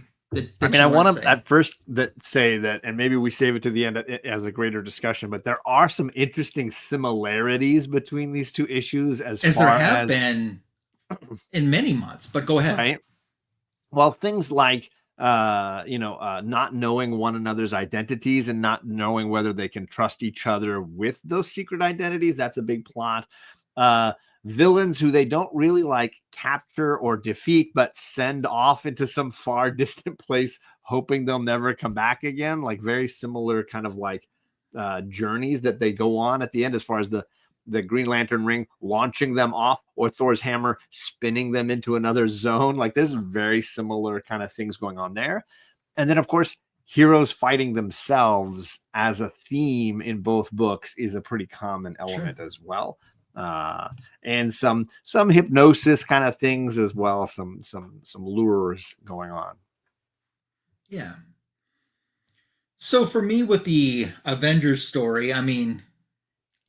I want to at first say that, and maybe we save it to the end as a greater discussion, but there are some interesting similarities between these two issues as far there have been in many months. But go ahead. Right. Well, things like not knowing one another's identities and not knowing whether they can trust each other with those secret identities. That's a big plot. Villains who they don't really capture or defeat, but send off into some far distant place, hoping they'll never come back again. Like very similar kind of journeys that they go on at the end, as far as the Green Lantern ring launching them off, or Thor's hammer spinning them into another zone. There's very similar kind of things going on there. And then, of course, heroes fighting themselves as a theme in both books is a pretty common element as well. And some some hypnosis kind of things as well, some lures going on. Yeah. So for me with the Avengers story, I mean,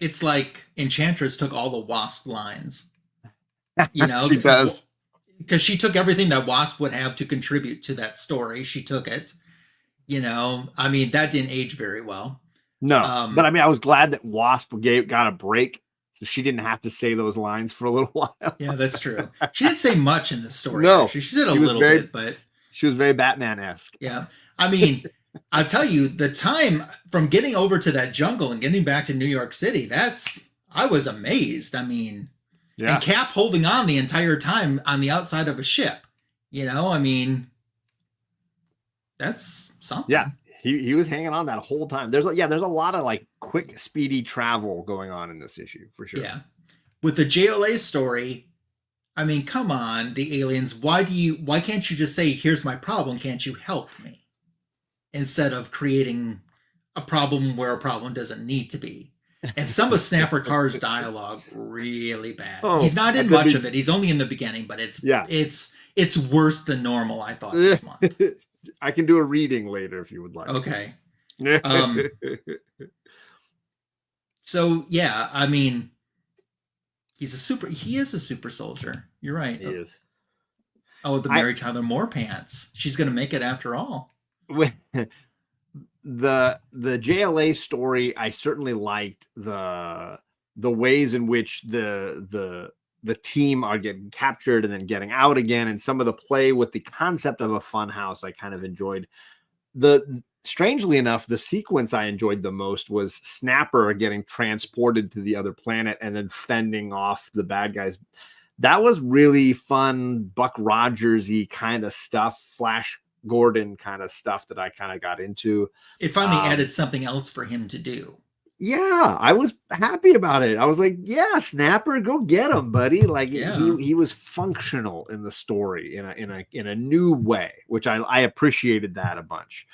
it's like Enchantress took all the Wasp lines, you know, She does. because she took everything that Wasp would have to contribute to that story. She took it, you know. I mean, that didn't age very well. No, but Um, I mean, I was glad that Wasp got a break, so she didn't have to say those lines for a little while. yeah, that's true. She didn't say much in the story, No, actually. She said a she was little very bit, but she was very Batman-esque. yeah. I mean, I'll tell you, the time from getting over to that jungle and getting back to New York City, I was amazed. I mean, and Yeah, Cap holding on the entire time on the outside of a ship. You know, I mean, that's something. yeah. He was hanging on that whole time. There's a lot of like quick, speedy travel going on in this issue for sure. Yeah. With the JLA story, I mean, come on, the aliens, why can't you just say, here's my problem, can't you help me? Instead of creating a problem where a problem doesn't need to be. And some of Snapper Carr's dialogue really bad. Oh, He's not in much of it. He's only in the beginning, but it's worse than normal, I thought, this month. I can do a reading later if you would like. Okay. So yeah, I mean, he is a super soldier. You're right. He is. Oh, the Mary Tyler Moore pants. She's gonna make it after all. The JLA story, I certainly liked the ways in which the team are getting captured and then getting out again, and some of the play with the concept of a fun house I kind of enjoyed. Strangely enough, the sequence I enjoyed the most was Snapper getting transported to the other planet and then fending off the bad guys. That was really fun, Buck Rogers-y kind of stuff, Flash Gordon kind of stuff that I kind of got into. It finally added something else for him to do. Yeah, I was happy about it. I was like, yeah, Snapper, go get him, buddy. Like he was functional in the story in a new way, which I appreciated that a bunch.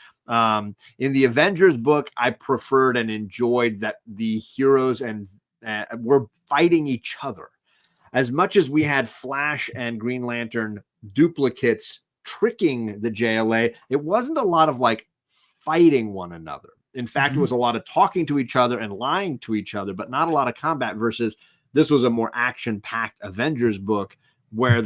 In the Avengers book, I preferred and enjoyed that the heroes and were fighting each other. As much as we had Flash and Green Lantern duplicates tricking the JLA, it wasn't a lot of like fighting one another. In fact, it was a lot of talking to each other and lying to each other, but not a lot of combat. Versus this was a more action-packed Avengers book where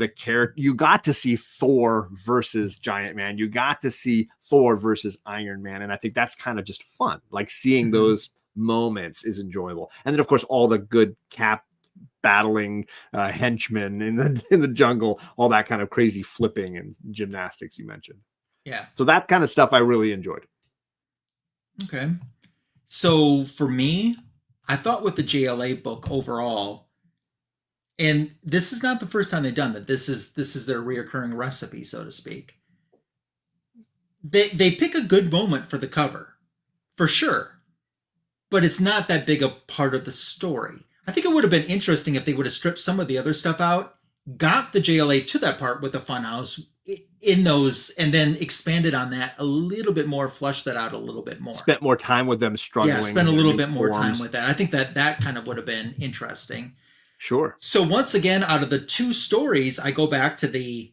you got to see Thor versus Giant Man. You got to see Thor versus Iron Man. And I think that's kind of just fun. Like seeing those moments is enjoyable. And then of course, all the good Cap battling henchmen in the jungle, all that kind of crazy flipping and gymnastics you mentioned. Yeah. So that kind of stuff I really enjoyed. Okay. So for me, I thought with the JLA book overall, and this is not the first time they've done that. This is their reoccurring recipe, so to speak. They pick a good moment for the cover, for sure, but it's not that big a part of the story. I think it would have been interesting if they would have stripped some of the other stuff out, got the JLA to that part with the funhouse in those, and then expanded on that a little bit more, flushed that out a little bit more. Spent more time with them struggling. Yeah, spent a little bit more time with that. I think that kind of would have been interesting. Sure. So once again, out of the two stories, I go back to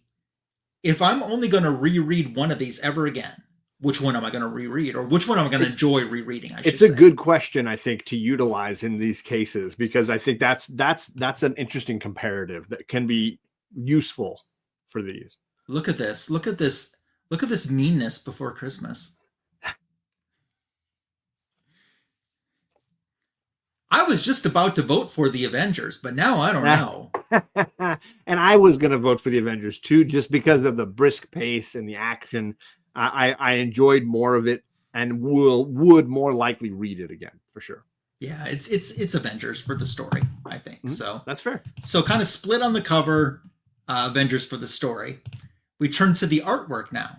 if I'm only going to reread one of these ever again, which one am I going to reread, or which one am I going to enjoy rereading? It's a good question, I think, to utilize in these cases, because I think that's an interesting comparative that can be useful for these. Look at this. Look at this. Look at this meanness before Christmas. I was just about to vote for the Avengers, but now I don't know. And I was going to vote for the Avengers too, just because of the brisk pace and the action. I enjoyed more of it and would more likely read it again for sure. Yeah, it's Avengers for the story, I think. Mm-hmm. So that's fair. So kind of split on the cover, Avengers for the story. We turn to the artwork now.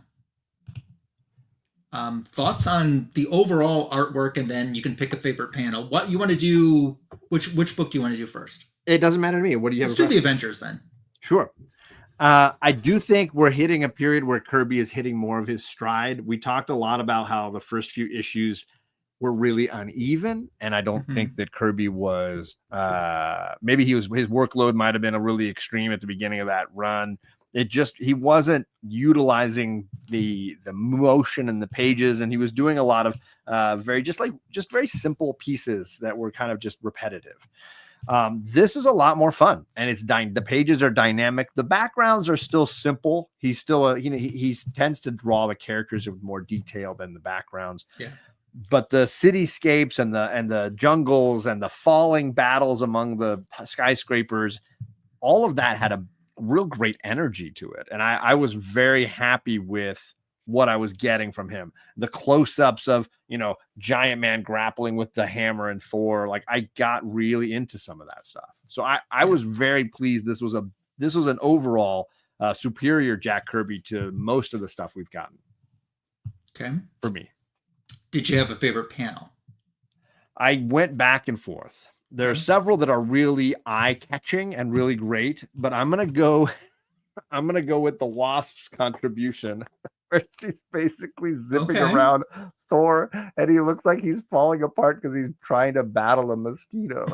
Thoughts on the overall artwork, and then you can pick a favorite panel. What you want to do? Which book do you want to do first? It doesn't matter to me. What do you have? Let's do the Avengers then. Sure. I do think we're hitting a period where Kirby is hitting more of his stride. We talked a lot about how the first few issues were really uneven, and I don't think that Kirby was. Maybe his workload might have been a really extreme at the beginning of that run. he wasn't utilizing the motion and the pages, and he was doing a lot of very simple pieces that were kind of just repetitive. This is a lot more fun, and the pages are dynamic. The backgrounds are still simple. He's still he tends to draw the characters with more detail than the backgrounds. Yeah. But the cityscapes and the jungles and the falling battles among the skyscrapers, all of that had a real great energy to it. And I was very happy with what I was getting from him. The close-ups of, Giant Man grappling with the hammer and Thor. Like, I got really into some of that stuff. So I was very pleased. This was an overall superior Jack Kirby to most of the stuff we've gotten. Okay. For me. Did you have a favorite panel? I went back and forth. There are several that are really eye-catching and really great, but I'm gonna go with the Wasp's contribution, where she's basically zipping around Thor, and he looks like he's falling apart because he's trying to battle a mosquito.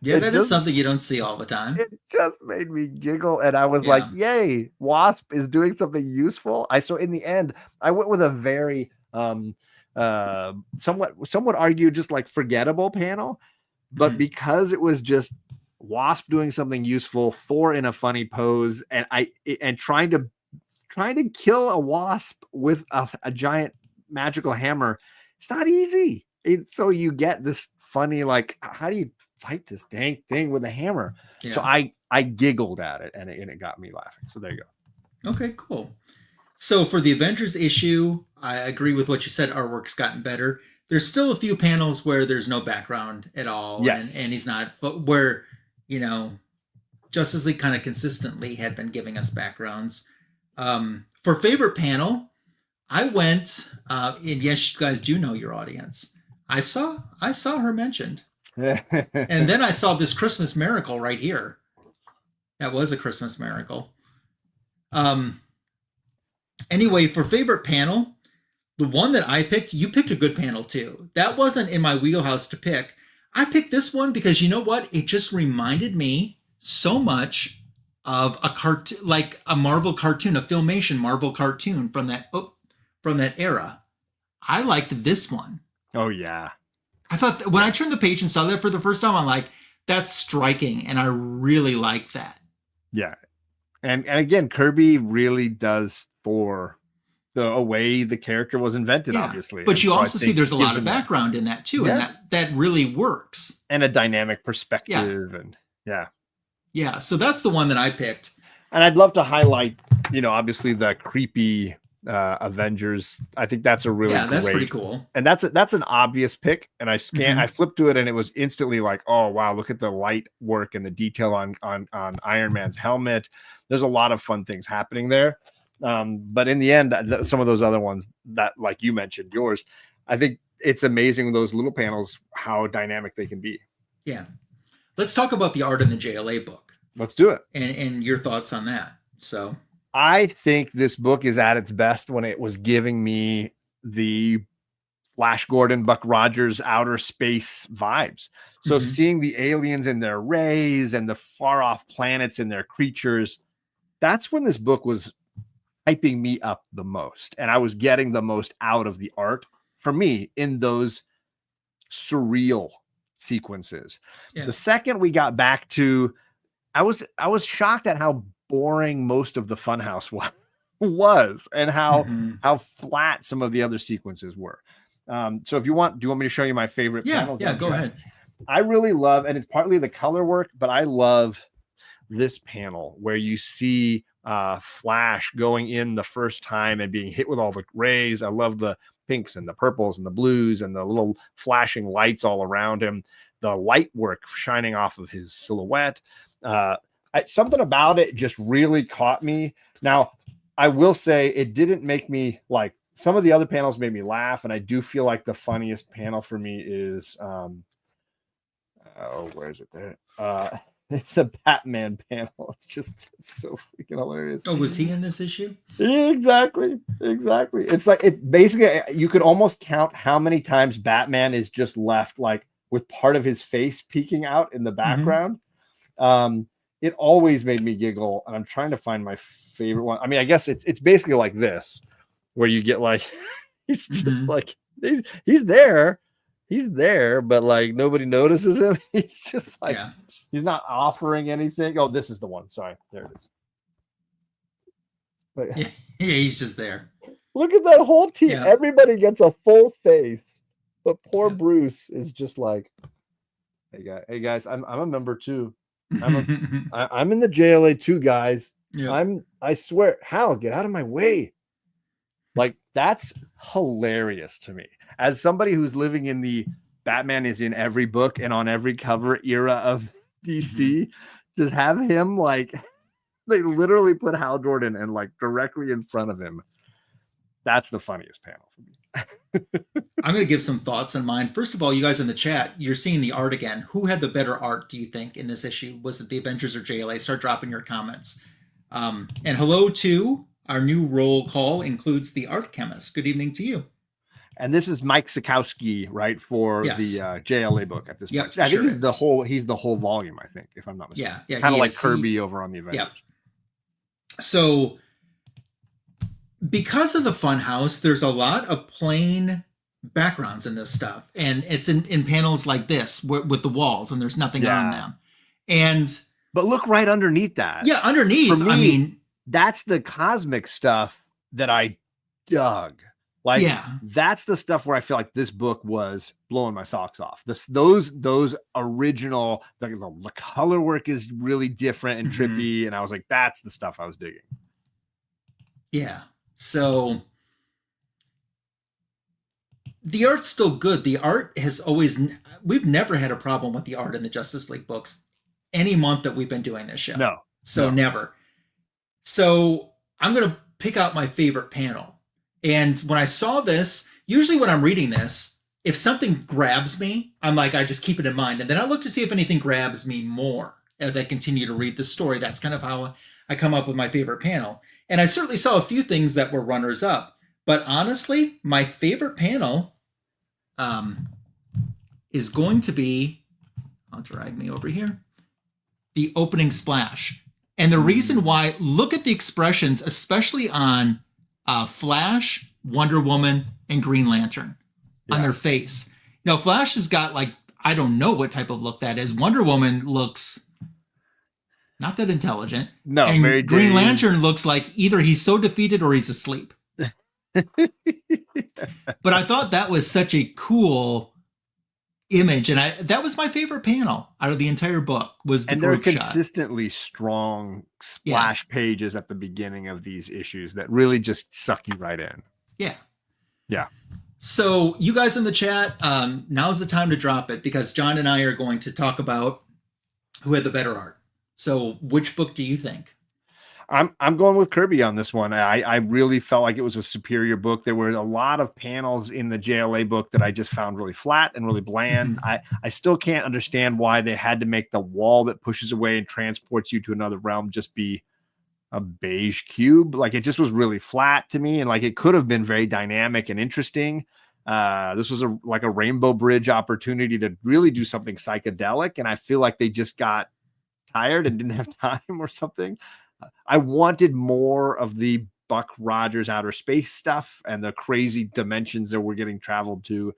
Yeah, that is something you don't see all the time. It just made me giggle, and I was like, "Yay, Wasp is doing something useful." So in the end, I went with a very some would argue just like forgettable panel, but because it was just Wasp doing something useful, Thor in a funny pose, and trying to kill a wasp with a giant magical hammer, it's not easy. So you get this funny, like, how do you fight this dang thing with a hammer? Yeah. So I giggled at it, and it got me laughing. So there you go. Okay, cool. So for the Avengers issue, I agree with what you said. Artwork's gotten better. There's still a few panels where there's no background at all. Yes. And he's not, where, Justice League kind of consistently had been giving us backgrounds. For favorite panel, I went, and yes, you guys do know your audience. I saw her mentioned. And then I saw this Christmas miracle right here. That was a Christmas miracle. Anyway, for favorite panel, the one that I picked, you picked a good panel too. That wasn't in my wheelhouse to pick. I picked this one because you know what? It just reminded me so much of a cartoon, like a Marvel cartoon, a Filmation Marvel cartoon from that era. I liked this one. Oh yeah. I thought when I turned the page and saw that for the first time, I'm like, that's striking, and I really like that. Yeah. And again, Kirby really does for the way the character was invented, obviously. But you also see there's a lot of background in that too, and that really works. And a dynamic perspective, and yeah. So that's the one that I picked. And I'd love to highlight, obviously the creepy Avengers. I think that's a really that's pretty cool. And that's an obvious pick. And I flipped to it, and it was instantly like, oh wow, look at the light work and the detail on Iron Man's helmet. There's a lot of fun things happening there. But in the end, some of those other ones that, like you mentioned, yours, I think it's amazing those little panels, how dynamic they can be. Yeah. Let's talk about the art in the JLA book. Let's do it. And your thoughts on that. So I think this book is at its best when it was giving me the Flash Gordon, Buck Rogers, outer space vibes. So seeing the aliens in their rays and the far off planets and their creatures, that's when this book was hyping me up the most. And I was getting the most out of the art for me in those surreal sequences. Yeah. The second we got back to, I was shocked at how boring most of the Funhouse was and how flat some of the other sequences were. So if you want, do you want me to show you my favorite panels? Yeah, go ahead. I really love, and it's partly the color work, but I love this panel where you see Flash going in the first time and being hit with all the rays. I love the pinks and the purples and the blues and the little flashing lights all around him, the light work shining off of his silhouette. Something about it just really caught me. Now, I will say it didn't make me like, some of the other panels made me laugh, and I do feel like the funniest panel for me is where is it there? It's a Batman panel. It's so freaking hilarious. Oh, was he in this issue? Exactly. It's like, it basically, you could almost count how many times Batman is just left like with part of his face peeking out in the background. In it always made me giggle. And I'm trying to find my favorite one. I mean, I guess it's basically like this, where you get like he's just like he's there, but like nobody notices him. He's just like he's not offering anything. Oh, this is the one. Sorry, there it is. But, yeah, he's just there. Look at that whole team. Yeah. Everybody gets a full face, but poor Bruce is just like, hey guys, I'm a member too. I'm in the JLA too, guys. Yep. I swear, Hal, get out of my way. Like, that's hilarious to me. As somebody who's living in the Batman is in every book and on every cover era of DC, just have him like they literally put Hal Jordan and like directly in front of him. That's the funniest panel for me. I'm going to give some thoughts on mine. First of all, you guys in the chat, you're seeing the art again. Who had the better art, do you think, in this issue? Was it the Avengers or JLA? Start dropping your comments. And hello to our new roll call includes the art chemist. Good evening to you. And this is Mike Sekowsky, right, for the JLA book at this point. I think he's the whole volume, I think, if I'm not mistaken. Yeah. Kind of like Kirby over on the Avengers. Yeah. So because of the Funhouse, there's a lot of plain backgrounds in this stuff. And it's in panels like this with the walls, and there's nothing on them. But look right underneath that. Yeah, underneath. For me, I mean, that's the cosmic stuff that I dug. Like, that's the stuff where I feel like this book was blowing my socks off. Those original, the color work is really different and trippy. And I was like, that's the stuff I was digging. Yeah. So the art's still good. The art has we've never had a problem with the art in the Justice League books any month that we've been doing this show. Never. So I'm going to pick out my favorite panel. And when I saw this, usually when I'm reading this, if something grabs me, I'm like, I just keep it in mind. And then I look to see if anything grabs me more as I continue to read the story. That's kind of how I come up with my favorite panel. And I certainly saw a few things that were runners up. But honestly, my favorite panel is going to be, I'll drag me over here, the opening splash. And the reason why, look at the expressions, especially on Flash, Wonder Woman, and Green Lantern on their face. Now, Flash has got like, I don't know what type of look that is. Wonder Woman looks not that intelligent. No, and very Green Lantern looks like either he's so defeated or he's asleep. But I thought that was such a cool image, and that was my favorite panel out of the entire book. Was the group shot. And they're consistently strong splash pages at the beginning of these issues that really just suck you right in. Yeah. So you guys in the chat, now's the time to drop it, because John and I are going to talk about who had the better art. So which book do you think? I'm going with Kirby on this one. I really felt like it was a superior book. There were a lot of panels in the JLA book that I just found really flat and really bland. I still can't understand why they had to make the wall that pushes away and transports you to another realm just be a beige cube. Like, it just was really flat to me, and like it could have been very dynamic and interesting. This was like a Rainbow Bridge opportunity to really do something psychedelic, and I feel like they just got tired and didn't have time or something. I wanted more of the Buck Rogers outer space stuff and the crazy dimensions that we're getting traveled to.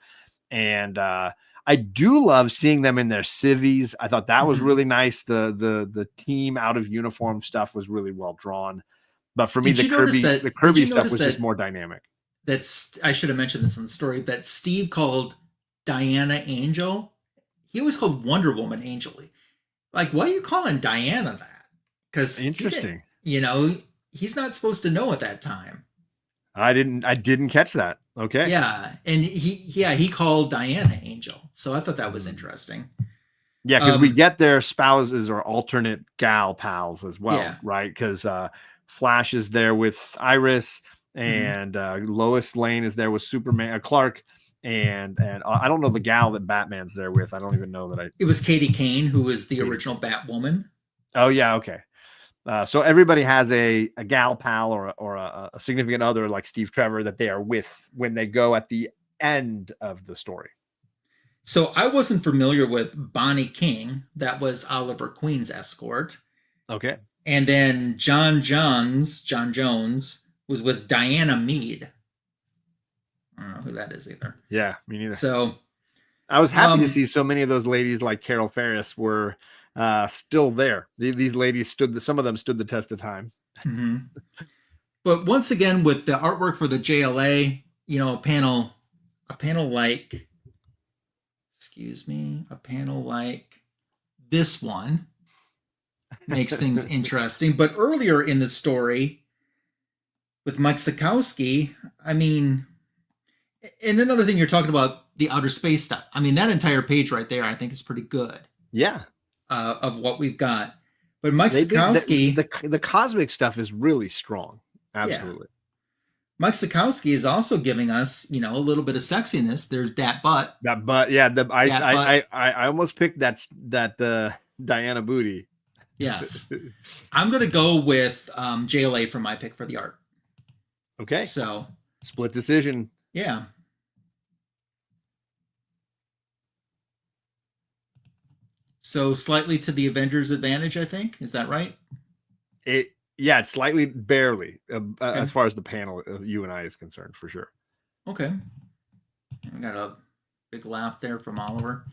And I do love seeing them in their civvies. I thought that was really nice. The team out of uniform stuff was really well drawn. But for me, the Kirby stuff was just more dynamic. I should have mentioned this in the story, that Steve called Diana Angel. He always called Wonder Woman Angel. Like, why are you calling Diana that? Because interesting, he's not supposed to know at that time. I didn't catch that. Okay. Yeah. And he called Diana Angel. So I thought that was interesting. Yeah. Cause we get their spouses or alternate gal pals as well. Right. Cause Flash is there with Iris, and Lois Lane is there with Superman, Clark. And I don't know the gal that Batman's there with. I don't even know that it was Katie Kane, who was the original Batwoman. Oh yeah. Okay. So everybody has a gal pal or a significant other like Steve Trevor that they are with when they go at the end of the story. So I wasn't familiar with Bonnie King. That was Oliver Queen's escort. Okay. And then John Jones was with Diana Mead. I don't know who that is either. Yeah, me neither. So I was happy to see so many of those ladies like Carol Ferris were still there. These ladies some of them stood the test of time. Mm-hmm. But once again, with the artwork for the JLA, a panel like, a panel like this one makes things interesting. But earlier in the story with Mike Sekowsky, and another thing, you're talking about the outer space stuff. That entire page right there, I think, is pretty good. Yeah. Of what we've got. But Mike Sekowsky... The cosmic stuff is really strong. Absolutely. Yeah. Mike Sekowsky is also giving us, a little bit of sexiness. There's that butt. That butt, yeah. I almost picked that Diana booty. Yes. I'm going to go with JLA for my pick for the art. Okay. So. Split decision. Yeah. So slightly to the Avengers' advantage, I think. Is that right? It's slightly, barely, as far as the panel of you and I is concerned, for sure. Okay. I got a big laugh there from Oliver.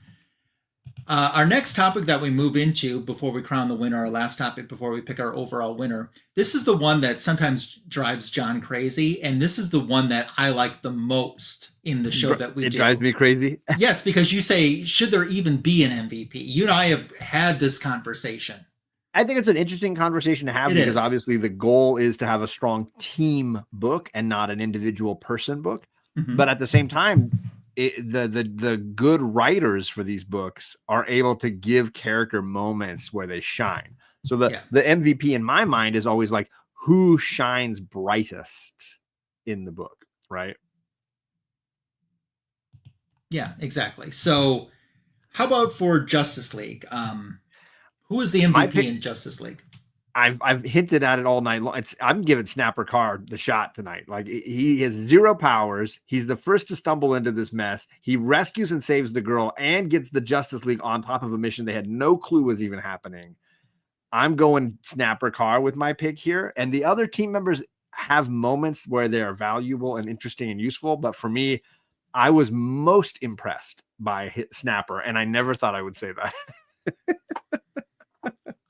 Our next topic that we move into before we crown the winner, our last topic before we pick our overall winner, this is the one that sometimes drives John crazy, and this is the one that I like the most in the show that we do. It drives me crazy? Yes, because you say, should there even be an MVP? You and I have had this conversation. I think it's an interesting conversation to have because obviously the goal is to have a strong team book and not an individual person book. Mm-hmm. But at the same time, the good writers for these books are able to give character moments where they shine. So the MVP in my mind is always like, who shines brightest in the book, right? Yeah, exactly. So how about for Justice League? Who is the MVP in Justice League? I've hinted at it all night long. I'm giving Snapper Carr the shot tonight. Like, he has zero powers. He's the first to stumble into this mess. He rescues and saves the girl and gets the Justice League on top of a mission they had no clue was even happening. I'm going Snapper Carr with my pick here. And the other team members have moments where they are valuable and interesting and useful. But for me, I was most impressed by Snapper, and I never thought I would say that.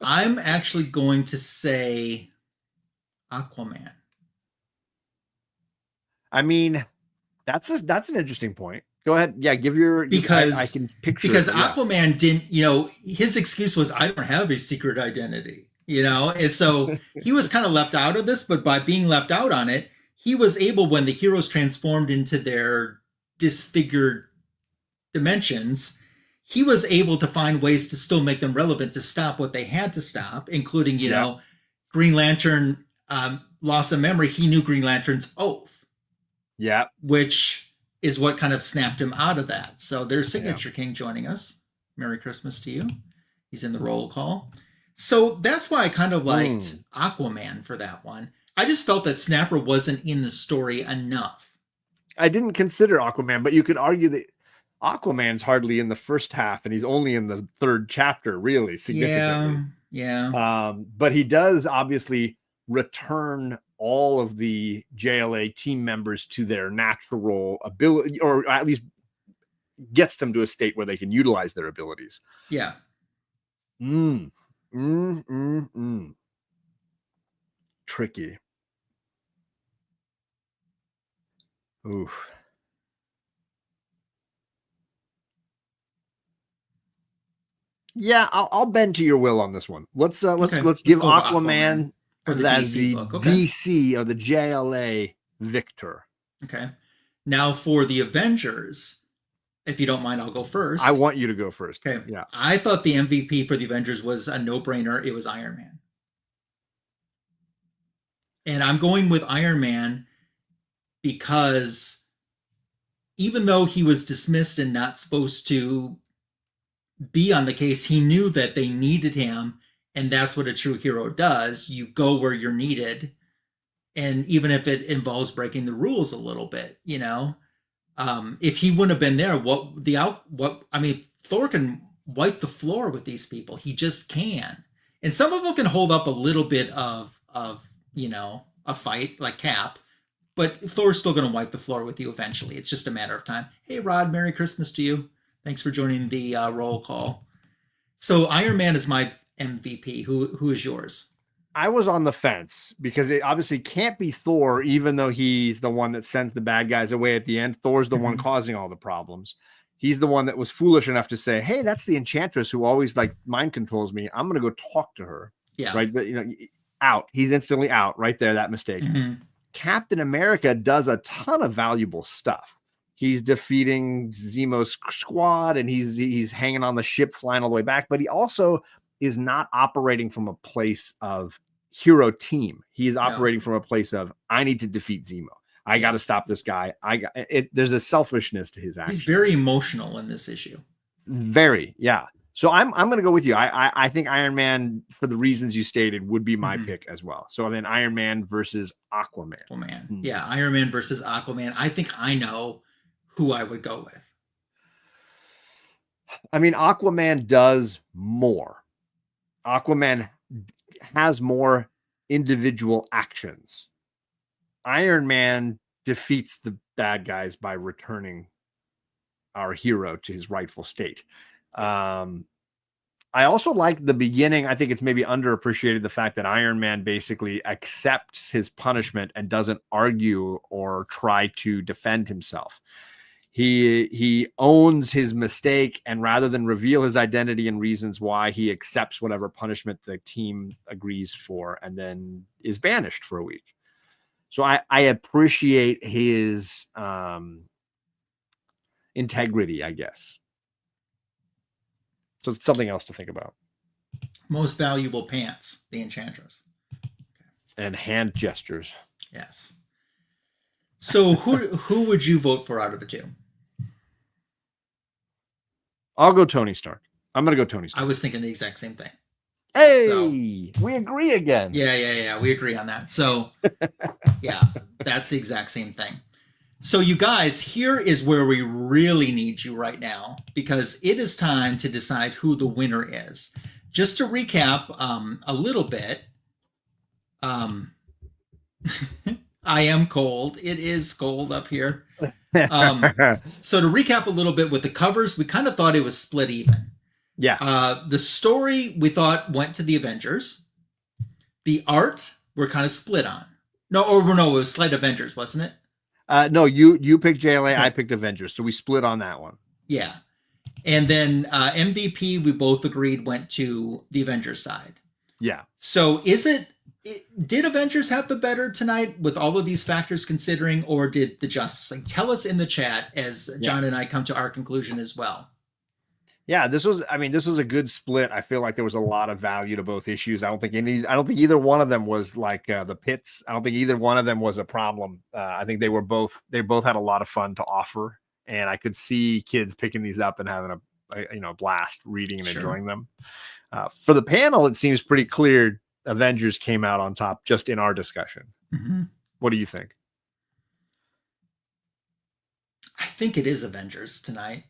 I'm actually going to say Aquaman. That's an interesting point. Go ahead. Yeah, give your I can picture Aquaman didn't, his excuse was, I don't have a secret identity, and so he was kind of left out of this, but by being left out on it, he was able, when the heroes transformed into their disfigured dimensions, he was able to find ways to still make them relevant to stop what they had to stop, including, Green Lantern loss of memory. He knew Green Lantern's oath. Yeah. Which is what kind of snapped him out of that. So there's Signature King joining us. Merry Christmas to you. He's in the roll call. So that's why I kind of liked Aquaman for that one. I just felt that Snapper wasn't in the story enough. I didn't consider Aquaman, but you could argue that Aquaman's hardly in the first half, and he's only in the third chapter, really significantly. Yeah. But he does obviously return all of the JLA team members to their natural ability, or at least gets them to a state where they can utilize their abilities. Yeah. Tricky. Oof. Yeah, I'll bend to your will on this one. Let's give Aquaman for the DC book. Okay. DC or the JLA victor. Okay. Now for the Avengers, if you don't mind, I'll go first. I want you to go first. Okay. Yeah. I thought the MVP for the Avengers was a no-brainer. It was Iron Man. And I'm going with Iron Man because even though he was dismissed and not supposed to be on the case, he knew that they needed him, and that's what a true hero does. You go where you're needed, and even if it involves breaking the rules a little bit, if he wouldn't have been there, Thor can wipe the floor with these people. He just can. And some of them can hold up a little bit of a fight like Cap, but Thor's still going to wipe the floor with you eventually. It's just a matter of time. Hey, Rod, Merry Christmas to you. Thanks for joining the roll call. So Iron Man is my MVP. Who is yours? I was on the fence because it obviously can't be Thor, even though he's the one that sends the bad guys away at the end. Thor's the one causing all the problems. He's the one that was foolish enough to say, hey, that's the Enchantress who always like mind controls me. I'm going to go talk to her. Yeah. Right. Out. He's instantly out right there. That mistake. Captain America does a ton of valuable stuff. He's defeating Zemo's squad and he's hanging on the ship, flying all the way back. But he also is not operating from a place of hero team. He's operating from a place of, I need to defeat Zemo. I got to stop this guy. There's a selfishness to his actions. He's very emotional in this issue. Very, yeah. So I'm going to go with you. I think Iron Man, for the reasons you stated, would be my pick as well. So then Iron Man versus Aquaman. Yeah, Iron Man versus Aquaman. I think I know who I would go with. I mean, Aquaman does more. Aquaman has more individual actions. Iron Man defeats the bad guys by returning our hero to his rightful state. I also like the beginning. I think it's maybe underappreciated, the fact that Iron Man basically accepts his punishment and doesn't argue or try to defend himself. He owns his mistake, and rather than reveal his identity and reasons why, he accepts whatever punishment the team agrees for and then is banished for a week. So I appreciate his integrity, I guess. So it's something else to think about. Most valuable pants, the Enchantress. And hand gestures. Yes. So who would you vote for out of the two? I'll go Tony Stark. I'm going to go Tony Stark. I was thinking the exact same thing. Hey, we agree again. Yeah. We agree on that. So, yeah, that's the exact same thing. So, you guys, here is where we really need you right now, because it is time to decide who the winner is. Just to recap a little bit, I am cold. It is cold up here. So to recap a little bit with the covers, we kind of thought it was split even. Yeah. The story we thought went to the Avengers. The art we're kind of split on. No, it was Slight Avengers, wasn't it? No, you picked JLA, I picked Avengers, so we split on that one. Yeah. And then MVP, we both agreed went to the Avengers side. Yeah. So did Avengers have the better tonight with all of these factors considering, or did the Justice League? Tell us in the chat as John and I come to our conclusion as well. Yeah, this was a good split. I feel like there was a lot of value to both issues. I don't think either one of them was like the pits. I don't think either one of them was a problem. I think they both had a lot of fun to offer, and I could see kids picking these up and having a blast reading and enjoying them. For the panel, it seems pretty clear Avengers came out on top just in our discussion. Mm-hmm. What do you think? I think it is Avengers tonight.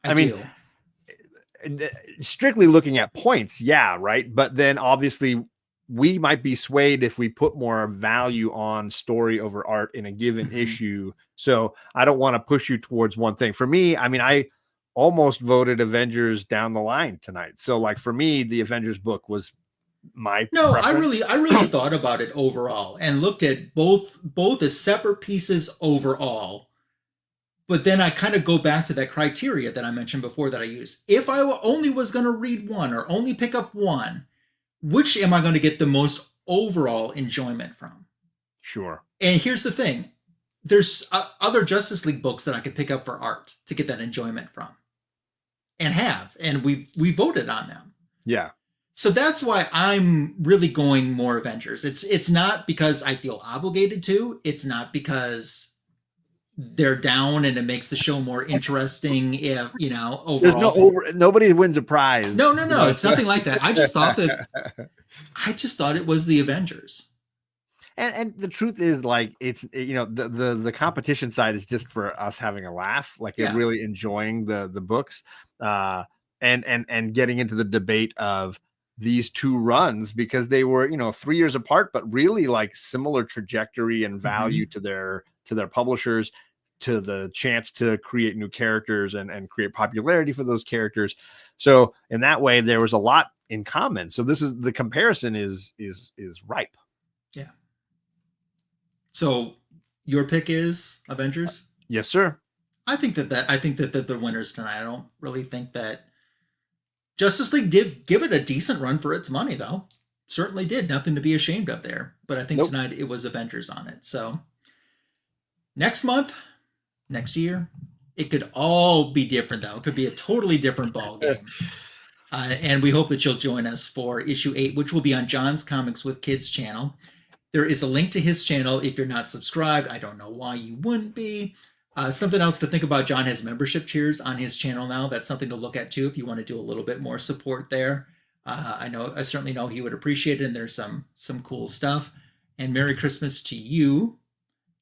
I mean, strictly looking at points, yeah, right. But then obviously we might be swayed if we put more value on story over art in a given issue. So I don't want to push you towards one thing. For me, I almost voted Avengers down the line tonight. So like for me, the Avengers book was my preference. I really thought about it overall and looked at both as separate pieces overall. But then I kind of go back to that criteria that I mentioned before that I use. If I only was going to read one or only pick up one, which am I going to get the most overall enjoyment from? Sure. And here's the thing. There's other Justice League books that I could pick up for art to get that enjoyment from. And we voted on them. Yeah. So that's why I'm really going more Avengers. It's not because I feel obligated to. It's not because they're down and it makes the show more interesting if overall. There's nobody wins a prize. No, it's nothing like that. I just thought it was the Avengers. And the truth is, like, it's the competition side is just for us having a laugh, like really enjoying the books, and getting into the debate of these two runs because they were, 3 years apart, but really like similar trajectory and value to their publishers, to the chance to create new characters and create popularity for those characters. So in that way, there was a lot in common. So the comparison is ripe. Yeah. So your pick is Avengers? Yes, sir. I think that the winners tonight. I don't really think that Justice League did give it a decent run for its money, though. Certainly did. Nothing to be ashamed of there. But I think tonight it was Avengers on it. So next month, next year, it could all be different, though. It could be a totally different ball game. And we hope that you'll join us for issue 8, which will be on John's Comics with Kids channel. There is a link to his channel if you're not subscribed. I don't know why you wouldn't be. Something else to think about, John has membership tiers on his channel now. That's something to look at, too, if you want to do a little bit more support there. I certainly know he would appreciate it, and there's some cool stuff. And Merry Christmas to you.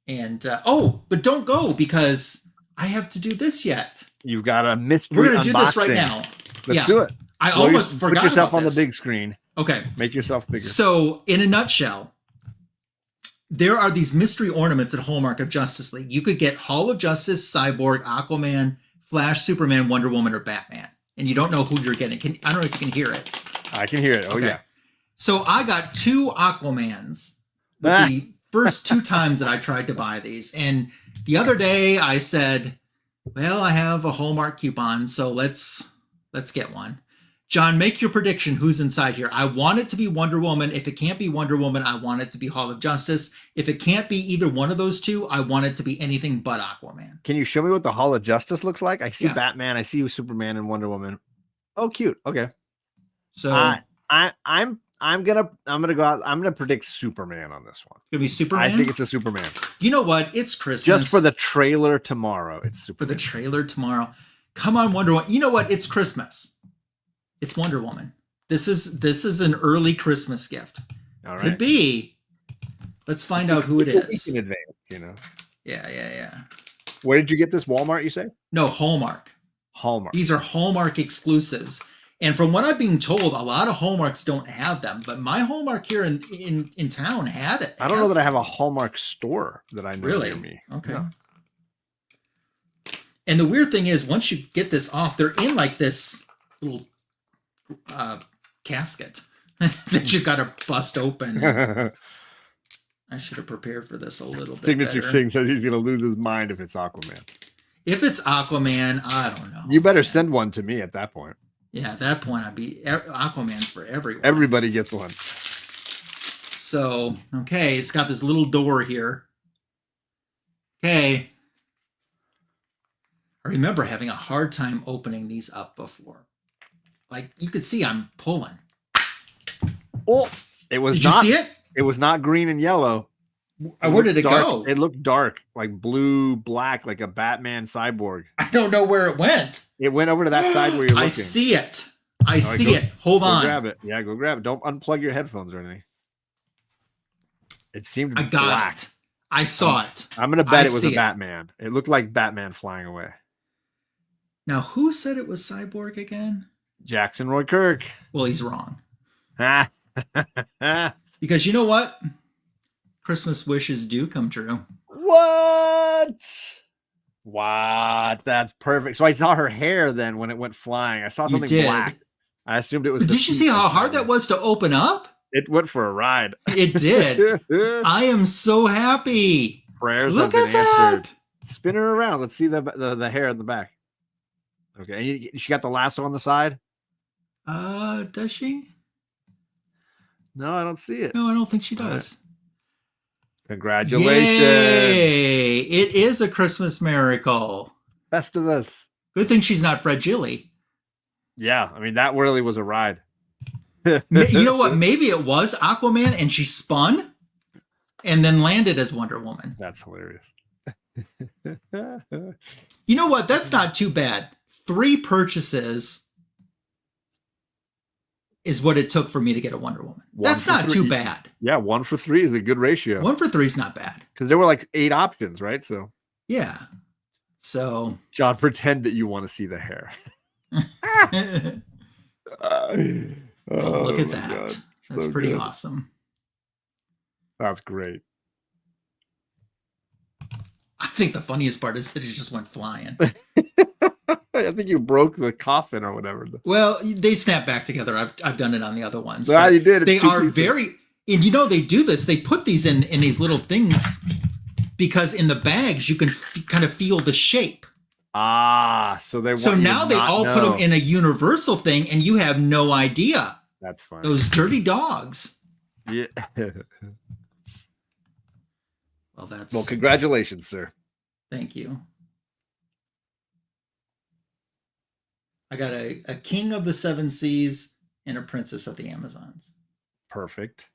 And, but don't go, because I have to do this yet. You've got a mystery We're going to unboxing. do this right now. Let's do it. I almost forgot Put yourself about on this. the big screen. Okay. Make yourself bigger. So, in a nutshell, there are these mystery ornaments at Hallmark of Justice League. You could get Hall of Justice, Cyborg, Aquaman, Flash, Superman, Wonder Woman, or Batman. And you don't know who you're getting. I don't know if you can hear it. I can hear it. Oh, okay. Yeah. So I got 2 Aquamans the first 2 times that I tried to buy these. And the other day I said, well, I have a Hallmark coupon, so let's get one. John, make your prediction. Who's inside here? I want it to be Wonder Woman. If it can't be Wonder Woman, I want it to be Hall of Justice. If it can't be either one of those 2, I want it to be anything but Aquaman. Can you show me what the Hall of Justice looks like? I see Batman. I see Superman and Wonder Woman. Oh, cute. Okay. So I'm gonna go out. I'm gonna predict Superman on this one. Gonna be Superman. I think it's a Superman. You know what? It's Christmas. Just for the trailer tomorrow. It's Superman. For the trailer tomorrow. Come on, Wonder Woman. You know what? It's Christmas. It's Wonder Woman. This is an early Christmas gift. All right. Could be. Let's find out who it is. In advance, Yeah. Where did you get this? Walmart, you say? No, Hallmark. Hallmark. These are Hallmark exclusives. And from what I've been told, a lot of Hallmarks don't have them. But my Hallmark here in town had it. I don't know that I have a Hallmark store that I know near me. Okay. No. And the weird thing is, once you get this off, they're in like this little casket that you got to bust open. I should have prepared for this a little bit Signature better. Singh says he's going to lose his mind if it's Aquaman. If it's Aquaman, I don't know. You better send one to me at that point. Yeah, at that point, Aquaman's for everyone. Everybody gets one. So, okay, it's got this little door here. Okay. I remember having a hard time opening these up before. Like, you could see I'm pulling. Oh, it was Did not. You see it? It was not green and yellow. Where did it go? It looked dark, like blue, black, like a Batman cyborg. I don't know where it went. It went over to that side where you're looking. I see it. I see it. Hold on. Grab it. Yeah, go grab it. Don't unplug your headphones or anything. It seemed I got black. it. I saw it. I'm going to bet it was a Batman. It looked like Batman flying away. Now, who said it was Cyborg again? Jackson Roy Kirk. Well, he's wrong. Because you know what? Christmas wishes do come true. What? That's perfect. So I saw her hair then when it went flying. I saw something black. I assumed it was. But did you see how hard that was to open up? It went for a ride. It did. I am so happy. Prayers Look have been at answered. Spin her around. Let's see the hair in the back. Okay. And she got the lasso on the side? Does she? No, I don't see it. No, I don't think she does. Congratulations. Yay! It is a Christmas miracle. Festivus. Good thing she's not Fred Gilly. Yeah, I mean, that really was a ride. You know what? Maybe it was Aquaman and she spun and then landed as Wonder Woman. That's hilarious. You know what? That's not too bad. 3 purchases is what it took for me to get a Wonder Woman. That's not too bad. Yeah, 1 for 3 is a good ratio. 1 for 3 is not bad. Because there were like 8 options, right? So yeah. So John, pretend that you want to see the hair. Oh, look at my that. God. That's So pretty good. awesome. That's great. I think the funniest part is that it just went flying. I think you broke the coffin or whatever. Well, they snap back together. I've done it on the other ones. Ah, you did. It's They two are pieces. very, and you know they do this. They put these in these little things because in the bags you can kind of feel the shape. Ah, so they. So want you now to they not all put know. them in a universal thing, and you have no idea. That's fine. Those dirty dogs. Yeah. Well, that's. Well, congratulations, sir. Thank you. I got a king of the seven seas and a princess of the Amazons. Perfect.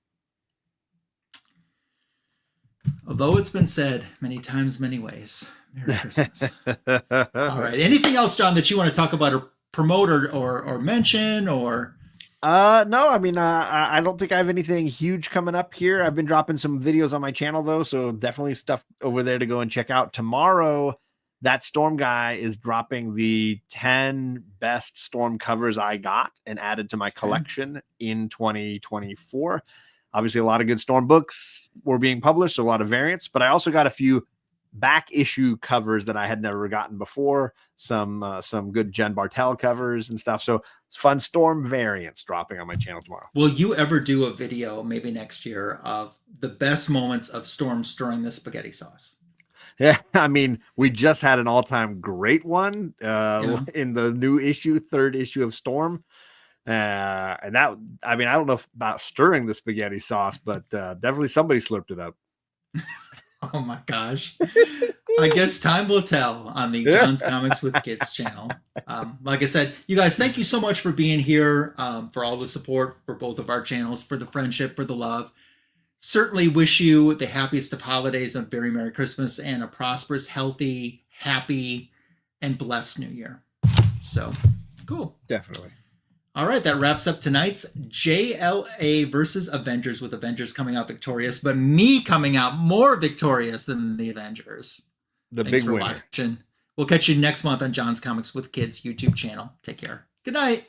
Although it's been said many times, many ways. Merry Christmas. All right. Anything else, John, that you want to talk about or promote or mention or? No, I mean, I don't think I have anything huge coming up here. I've been dropping some videos on my channel though, so definitely stuff over there to go and check out. Tomorrow, that Storm guy is dropping the 10 best Storm covers I got and added to my collection in 2024. Obviously, a lot of good Storm books were being published, so a lot of variants, but I also got a few back issue covers that I had never gotten before. Some good Jen Bartel covers and stuff. So it's fun Storm variants dropping on my channel tomorrow. Will you ever do a video, maybe next year, of the best moments of Storm stirring the spaghetti sauce? Yeah, I mean, we just had an all-time great one in the new issue, 3rd issue of Storm. And that, I mean, I don't know about stirring the spaghetti sauce, but definitely somebody slurped it up. Oh my gosh. I guess time will tell on the John's Comics with Kids channel. Like I said, you guys, thank you so much for being here, for all the support for both of our channels, for the friendship, for the love. Certainly wish you the happiest of holidays, a very Merry Christmas, and a prosperous, healthy, happy, and blessed New Year. So, cool. Definitely. All right, that wraps up tonight's JLA versus Avengers, with Avengers coming out victorious, but me coming out more victorious than the Avengers. Thanks big for winner. watching. We'll catch you next month on John's Comics with Kids YouTube channel. Take care. Good night.